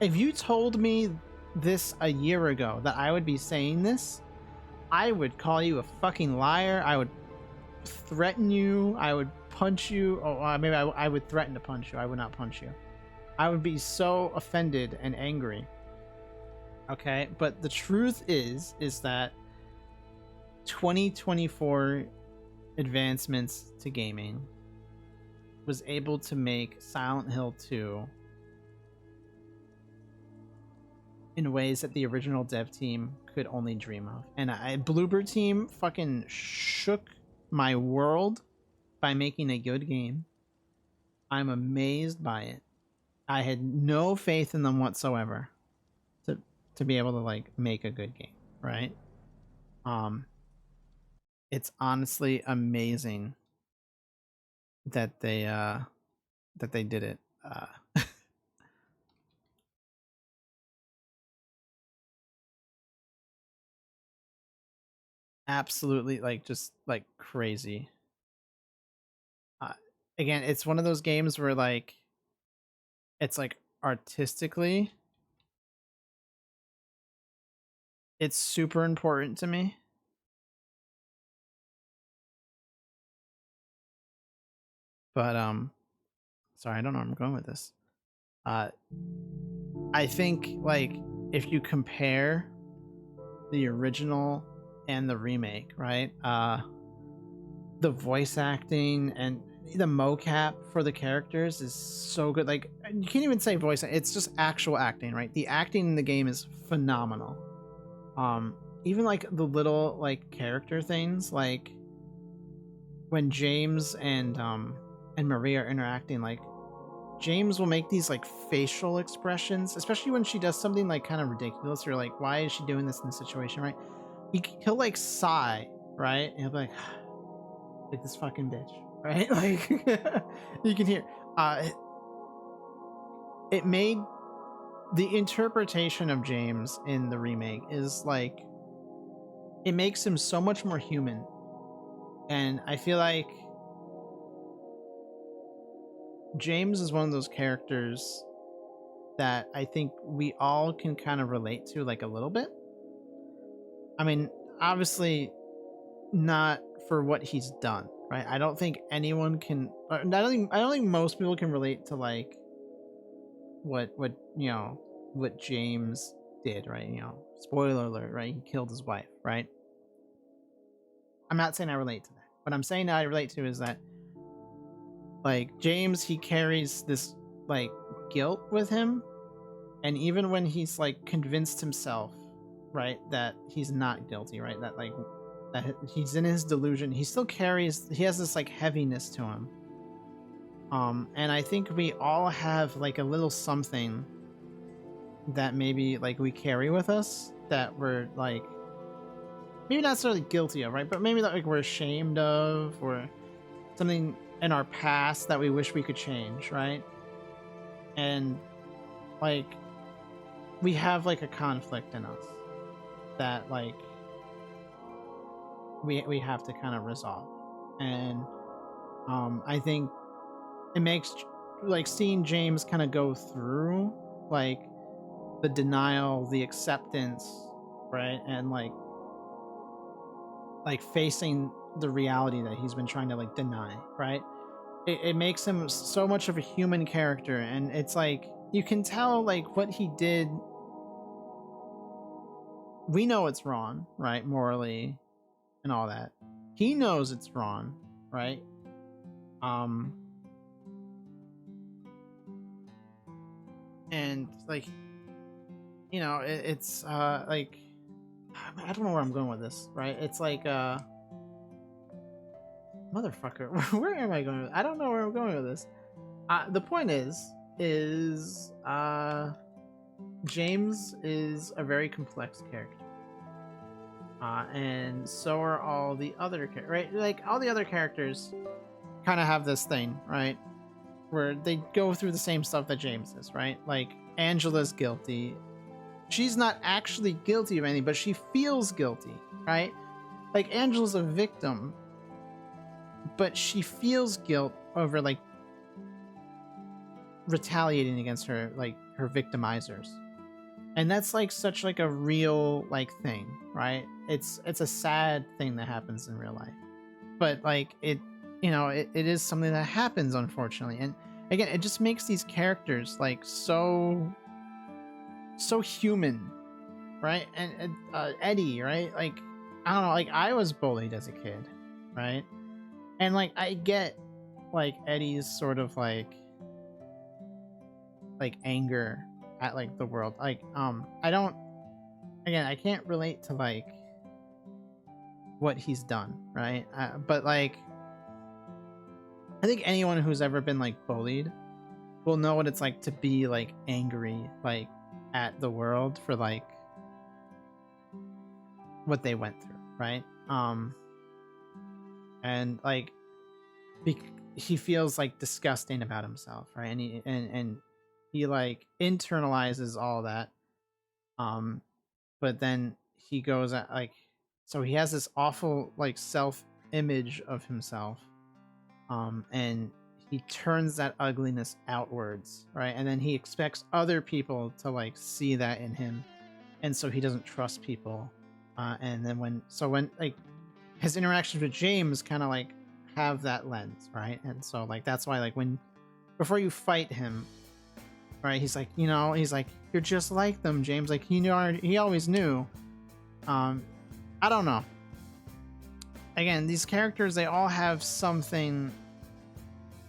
if you told me this a year ago that I would be saying this, I would call you a fucking liar. I would threaten you. I would punch you. Oh, maybe I would threaten to punch you. I would not punch you. I would be so offended and angry. Okay, but the truth is that 2024 advancements to gaming was able to make Silent Hill 2 in ways that the original dev team could only dream of. And Bloober team fucking shook my world by making a good game. I'm amazed by it. I had no faith in them whatsoever to be able to like make a good game, right? It's honestly amazing that they did it. Absolutely, like just like crazy. Again, it's one of those games where like it's like artistically it's super important to me, but sorry, I don't know where I'm going with this. I think like if you compare the original and the remake, right, the voice acting and the mocap for the characters is so good. Like you can't even say voice, it's just actual acting, right? The acting in the game is phenomenal. Even like the little like character things, like when James and Maria are interacting, like James will make these like facial expressions, especially when she does something like kind of ridiculous. You're like, why is she doing this in this situation, right? He'll like sigh, right? And he'll be like this fucking bitch, right? Like you can hear. It made the interpretation of James in the remake is like it makes him so much more human, and I feel like James is one of those characters that I think we all can kind of relate to like a little bit. I mean, obviously not for what he's done, right? I don't think anyone can I don't think most people can relate to like what what James did, right? Spoiler alert, right? He killed his wife, right? I'm not saying I relate to that. What I'm saying I relate to is that like James, he carries this like guilt with him, and even when he's like convinced himself, right, that he's not guilty, right, that like that he's in his delusion, he has this like heaviness to him. And I think we all have like a little something that maybe like we carry with us that we're like maybe not necessarily guilty of, right, but maybe that like we're ashamed of, or something in our past that we wish we could change, right? And like we have like a conflict in us that like we have to kind of resolve. And I think it makes like seeing James kind of go through like the denial, the acceptance, right? And like facing the reality that he's been trying to like deny, right? It makes him so much of a human character. And it's like you can tell like what he did, we know it's wrong, right? Morally and all that. He knows it's wrong, right? And like, you know, it's like, I don't know where I'm going with this, right? It's like motherfucker, where am I going with, I don't know where I'm going with this. The point is James is a very complex character. And so are all the other right? Like all the other characters kind of have this thing, right? Where they go through the same stuff that James is, right? Like Angela's guilty. She's not actually guilty of anything, but she feels guilty, right? Like Angela's a victim, but she feels guilt over like retaliating against her, like her victimizers. And that's like such like a real like thing, right? It's a sad thing that happens in real life, but like it, you know, it is something that happens, unfortunately. And again, it just makes these characters like so human, right? And Eddie, right? Like I don't know, like I was bullied as a kid, right? And like I get like Eddie's sort of like anger at like the world. Like I don't, again, I can't relate to like what he's done, right? But like I think anyone who's ever been like bullied will know what it's like to be like angry like at the world for like what they went through, right? And like he feels like disgusting about himself, right? And he like internalizes all that. But then he goes at like, so he has this awful like self image of himself, and he turns that ugliness outwards, right? And then he expects other people to like see that in him, and so he doesn't trust people. And then when like his interactions with James kind of like have that lens, right? And so like that's why like when before you fight him, right, he's like, you know, he's like, you're just like them, James. Like he always knew. I don't know. Again, these characters, they all have something,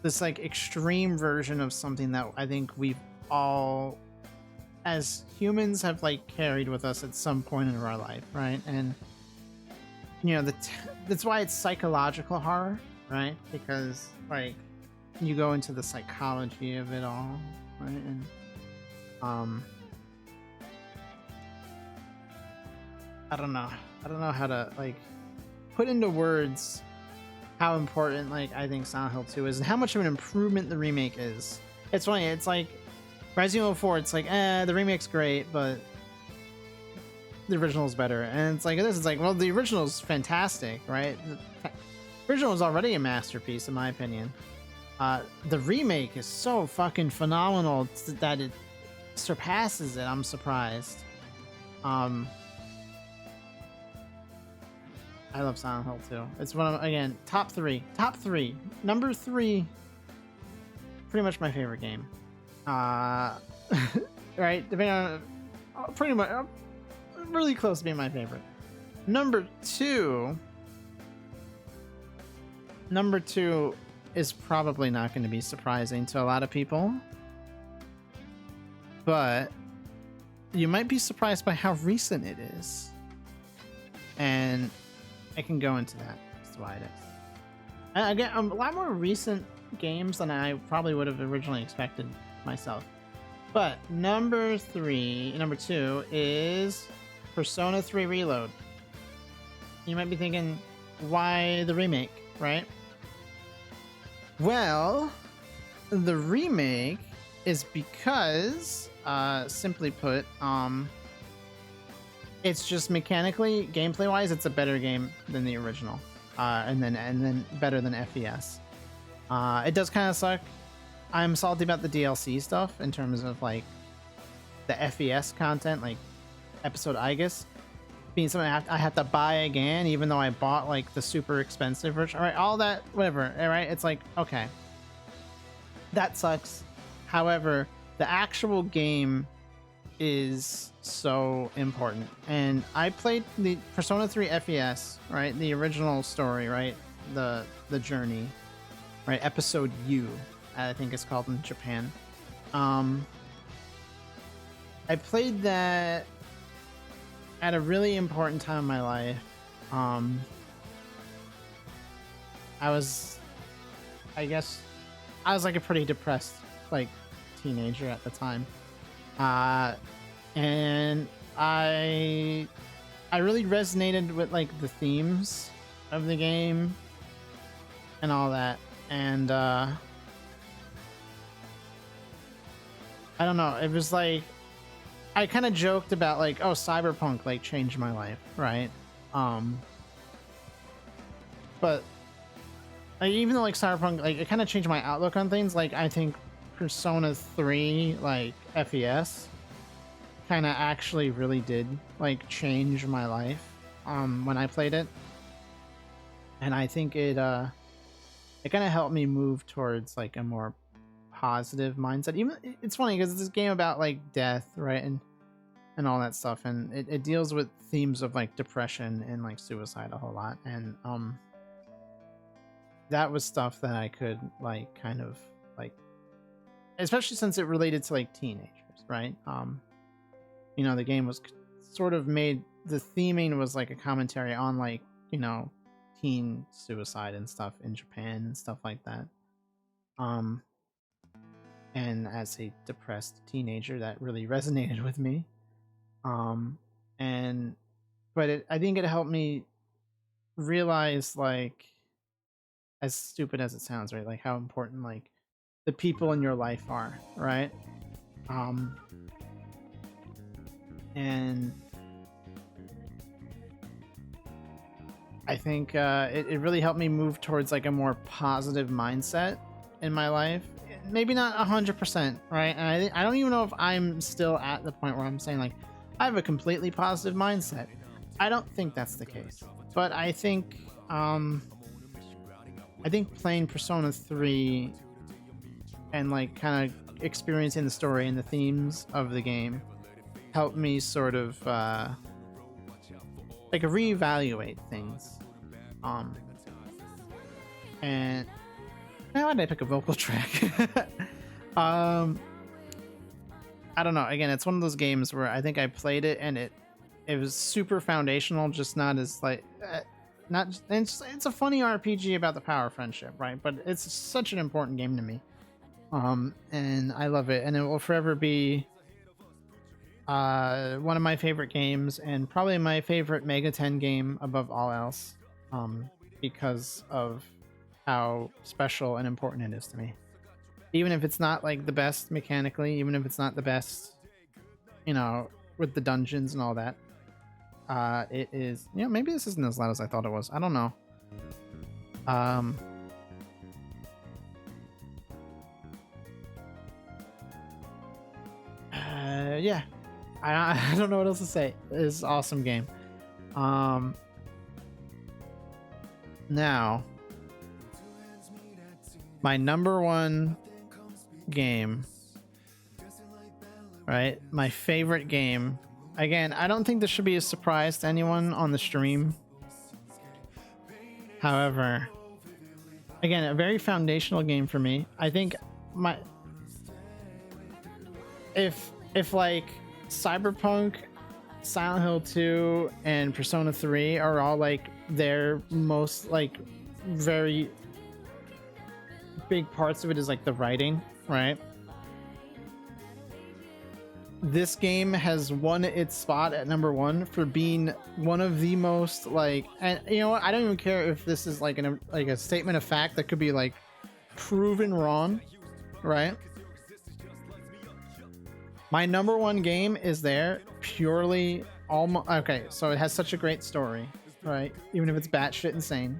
this like extreme version of something that I think we've all as humans have like carried with us at some point in our life, right? And you know, that's why it's psychological horror, right? Because like you go into the psychology of it all, right? And I don't know how to like put into words how important like I think Silent Hill 2 is and how much of an improvement the remake is. It's funny, it's like Resident Evil 4, it's like the remake's great, but the original's better. And it's like this, it's like, well, the original's fantastic, right? The original was already a masterpiece in my opinion. The remake is so fucking phenomenal that it surpasses it. I'm surprised. I love Silent Hill 2. It's one of, again, top three. Number 3, pretty much my favorite game. Right? Depending on, pretty much, really close to being my favorite. Number two is probably not going to be surprising to a lot of people, but you might be surprised by how recent it is, and I can go into that. That's why it is. And again, a lot more recent games than I probably would have originally expected myself. But number 2 is Persona 3 Reload. You might be thinking, why the remake, right? Well, the remake is because simply put, it's just mechanically, gameplay wise, it's a better game than the original, and then better than FES. It does kind of suck. I'm salty about the DLC stuff in terms of like the FES content, like episode Igus being something I have to buy again, even though I bought like the super expensive version. All right, all that, whatever. All right, it's like, okay, that sucks. However, the actual game is so important, and I played the Persona 3 FES, right, the original story, right, the journey, right, episode U, I think it's called in Japan. I played that at a really important time in my life. I guess I was like a pretty depressed like teenager at the time, and I really resonated with like the themes of the game and all that, and I don't know, it was like I kind of joked about like, oh, Cyberpunk like changed my life, right? But like, even though like Cyberpunk like it kind of changed my outlook on things, like I think Persona 3 like FES kind of actually really did like change my life when I played it, and I think it kind of helped me move towards like a more positive mindset. Even it's funny because it's this game about like death, right, and all that stuff, and it deals with themes of like depression and like suicide a whole lot, and that was stuff that I could like kind of like, especially since it related to like teenagers, right? You know, the game was sort of made, the theming was like a commentary on like, you know, teen suicide and stuff in Japan and stuff like that. And as a depressed teenager, that really resonated with me. And but I think it helped me realize, like, as stupid as it sounds, right, like how important like the people in your life are, right? And I think it really helped me move towards like a more positive mindset in my life. Maybe not 100%, right? And I don't even know if I'm still at the point where I'm saying like I have a completely positive mindset. I don't think that's the case, but I think playing Persona 3 and like kind of experiencing the story and the themes of the game helped me sort of like reevaluate things. And now why did I pick a vocal track? I don't know. Again, it's one of those games where I think I played it and it was super foundational, just not as like not. It's a funny RPG about the power of friendship, right? But it's such an important game to me. And I love it, and it will forever be one of my favorite games, and probably my favorite Mega 10 game above all else, because of how special and important it is to me. Even if it's not like the best mechanically, even if it's not the best, you know, with the dungeons and all that, it is, you know, maybe this isn't as loud as I thought it was. I don't know. Yeah, I don't know what else to say. It's an awesome game. Now, my number one game, right? My favorite game. Again, I don't think this should be a surprise to anyone on the stream. However, again, a very foundational game for me. I think if like Cyberpunk, Silent Hill 2, and Persona 3 are all like their most like very big parts of it is like the writing, right? This game has won its spot at number one for being one of the most like, and you know what? I don't even care if this is like a statement of fact that could be like proven wrong, right? My number one game is there purely almost okay. So it has such a great story, right? Even if it's batshit insane,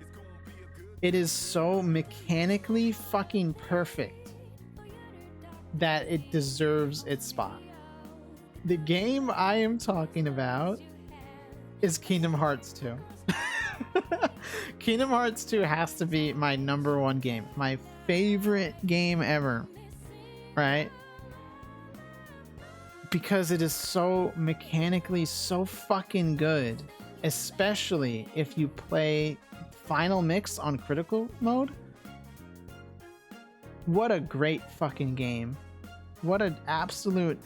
it is so mechanically fucking perfect that it deserves its spot. The game I am talking about is Kingdom Hearts 2. Kingdom Hearts 2 has to be my number one game, my favorite game ever, right? Because it is so mechanically so fucking good, especially if you play Final Mix on critical mode. What a great fucking game. What an absolute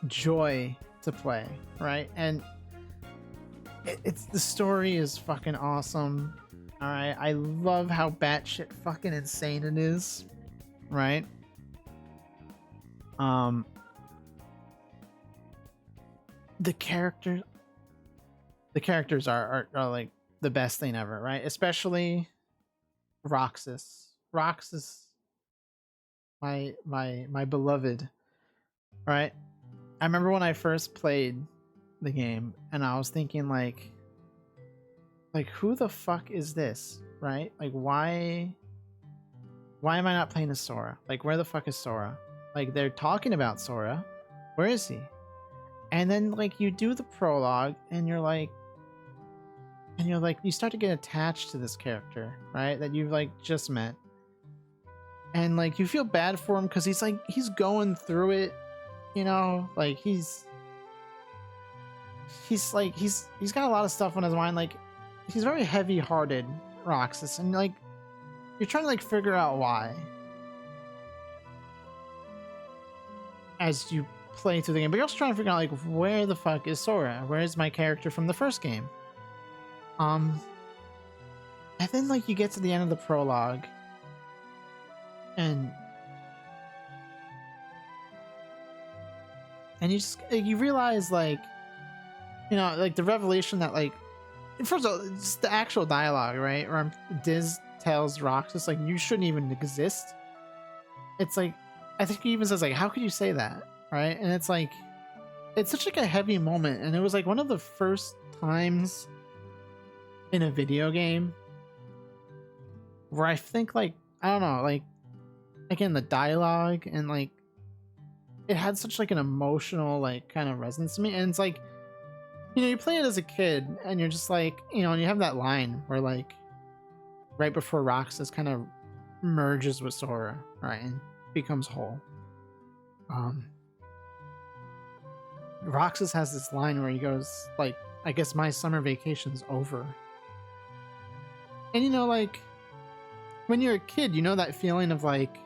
joy to play, right? And it's the story is fucking awesome. All right, I love how batshit fucking insane it is, right? The characters are like the best thing ever, right? Especially Roxas. Roxas, my beloved, right? I remember when I first played the game and I was thinking like who the fuck is this, right? Like why am I not playing as Sora? Like where the fuck is Sora? Like they're talking about Sora. Where is he? And then like you do the prologue and you're like you start to get attached to this character, right? That you've like just met. And like you feel bad for him because he's going through it, you know, like he's got a lot of stuff on his mind. Like he's very heavy-hearted, Roxas, and like you're trying to like figure out why as you play through the game, but you're also trying to figure out like where the fuck is Sora? Where is my character from the first game? And then like you get to the end of the prologue and you just you realize like, you know, like the revelation that like, first of all, it's the actual dialogue, right? Where Diz tells Roxas like you shouldn't even exist. It's like, I think he even says like, how could you say that, right? And it's like, it's such like a heavy moment, and it was like one of the first times in a video game where I think like, I don't know, like again the dialogue and like it had such like an emotional like kind of resonance to me. And it's like, you know, you play it as a kid and you're just like, you know, and you have that line where like right before Roxas kind of merges with Sora, right, and becomes whole. Roxas has this line where he goes like, I guess my summer vacation's over. And you know, like when you're a kid, you know that feeling of like,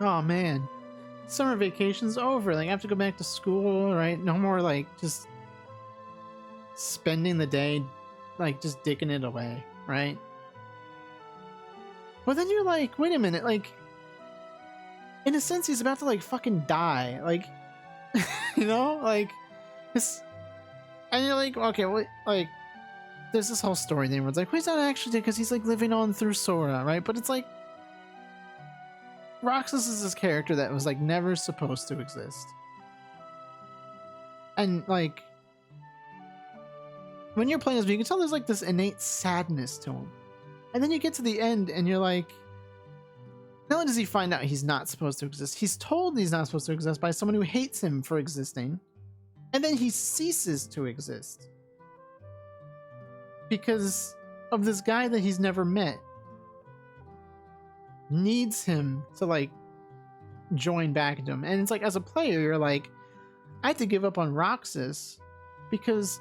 oh man, summer vacation's over. Like I have to go back to school, right? No more like just spending the day like just dicking it away, right? But then you're like, wait a minute, like in a sense he's about to like fucking die. Like you know, like this, and you're like, okay, what, like there's this whole story there where it's like, well, he's not actually dead because he's like living on through Sora, right? But it's like Roxas is this character that was like never supposed to exist. And like when you're playing this, you can tell there's like this innate sadness to him. And then you get to the end and you're like, not only does he find out he's not supposed to exist, he's told he's not supposed to exist by someone who hates him for existing. And then he ceases to exist because of this guy that he's never met needs him to like join back into him. And it's like, as a player, you're like, I have to give up on Roxas because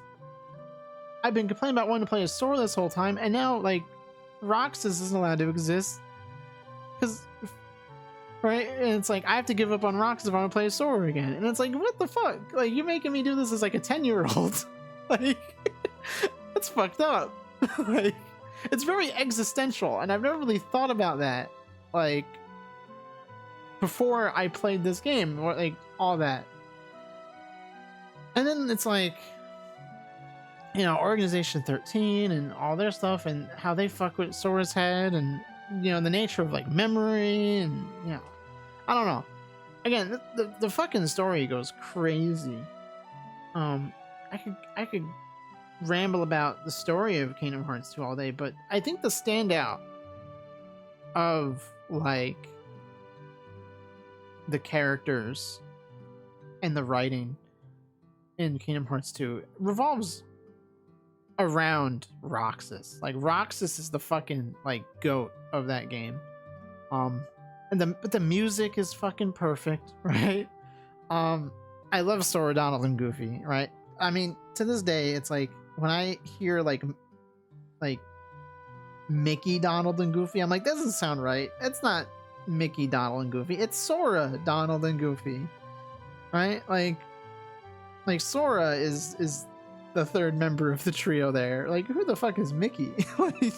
I've been complaining about wanting to play as Sora this whole time, and now like Roxas isn't allowed to exist because, right? And it's like I have to give up on Roxas if I want to play as Sora again. And it's like, what the fuck? Like you're making me do this as like a 10-year-old. Like that's fucked up. Like it's very existential, and I've never really thought about that like before I played this game, or like all that. And then it's like, you know, Organization 13 and all their stuff and how they fuck with Sora's head, and you know the nature of like memory, and you know, I don't know. again, the fucking story goes crazy. I could ramble about the story of Kingdom Hearts 2 all day, but I think the standout of like the characters and the writing in Kingdom Hearts 2 revolves around Roxas. Like Roxas is the fucking like goat of that game. But the music is fucking perfect, right? I love Sora, Donald, and Goofy, right? I mean, to this day, it's like when I hear like Mickey, Donald, and Goofy, I'm like, that doesn't sound right. It's not Mickey, Donald, and Goofy. It's Sora, Donald, and Goofy, right? Like Sora is the third member of the trio there. Like, who the fuck is Mickey? Like,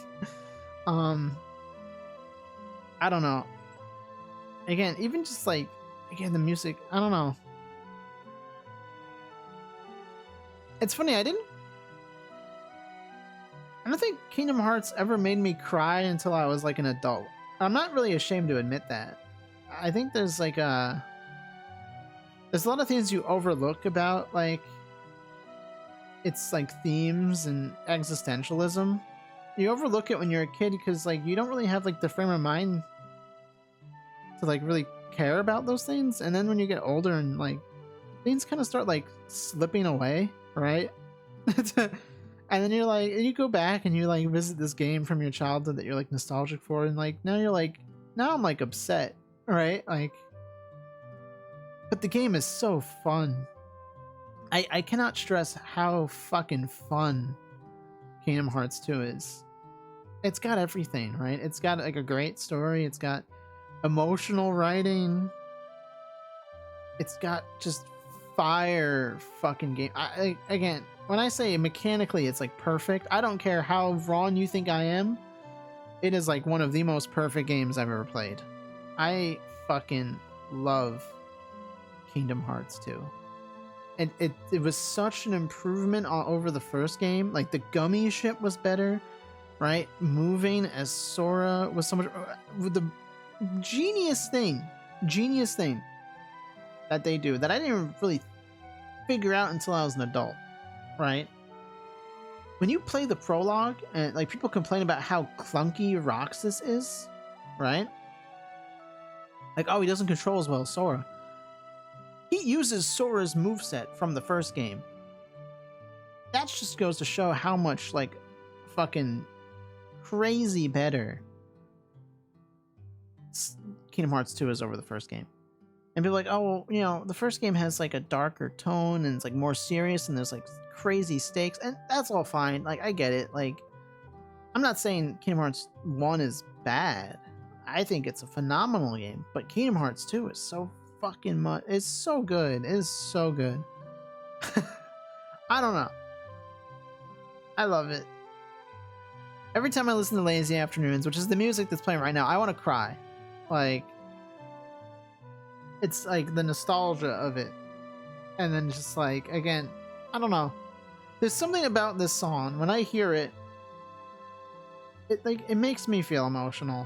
I don't know. Again, even just like the music, I don't know. It's funny, I don't think Kingdom Hearts ever made me cry until I was like an adult. I'm not really ashamed to admit that. I think there's like there's a lot of things you overlook about like it's like themes and existentialism. You overlook it when you're a kid because like you don't really have like the frame of mind to like really care about those things, and then when you get older and like things kind of start like slipping away, right? And then you're like, and you go back and you like visit this game from your childhood that you're like nostalgic for, and like now you're like, now I'm like upset, right? Like, but the game is so fun. I cannot stress how fucking fun Kingdom Hearts 2 is. It's got everything, right? It's got like a great story. It's got emotional writing. It's got just fire fucking game. Again, when I say mechanically it's like perfect, I don't care how wrong you think I am. It is like one of the most perfect games I've ever played. I fucking love Kingdom Hearts 2. And it was such an improvement over the first game. Like the gummy ship was better, right? Moving as Sora was so much the genius thing that they do that I didn't really figure out until I was an adult, right? When you play the prologue and like people complain about how clunky Roxas is, right? Like, oh, he doesn't control as well as Sora. He uses Sora's moveset from the first game. That just goes to show how much like fucking crazy better Kingdom Hearts 2 is over the first game. And people are like, oh, well, you know, the first game has like a darker tone and it's like more serious and there's like crazy stakes, and that's all fine. Like, I get it. Like, I'm not saying Kingdom Hearts 1 is bad. I think it's a phenomenal game, but Kingdom Hearts 2 is so fucking much. It's so good. It is so good. I don't know. I love it. Every time I listen to Lazy Afternoons, which is the music that's playing right now, I want to cry. Like, it's like the nostalgia of it. And then just like, again, I don't know. There's something about this song. When I hear it, it makes me feel emotional.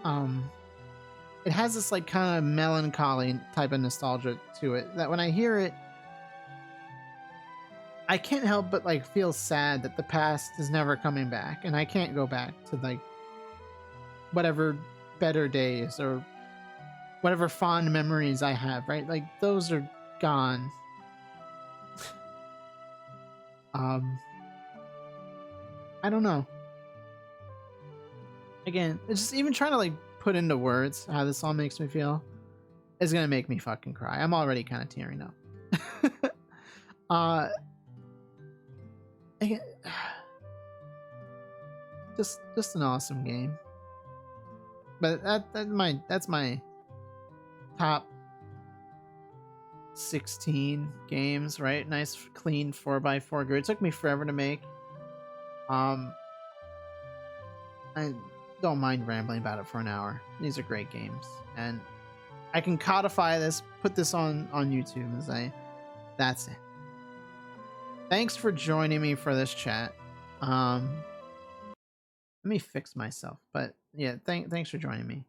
It has this like kind of melancholy type of nostalgia to it that when I hear it, I can't help but like feel sad that the past is never coming back, and I can't go back to like whatever better days or whatever fond memories I have, right? Like those are gone. I don't know. Again, it's just even trying to like put into words how this song makes me feel is gonna make me fucking cry. I'm already kind of tearing up. Again, just an awesome game. But that's my top 16 games, right? Nice clean 4x4 grid. It took me forever to make. I don't mind rambling about it for an hour. These are great games, and I can codify this, put this on YouTube and say, that's it. Thanks for joining me for this chat. Let me fix myself, but yeah, thanks for joining me.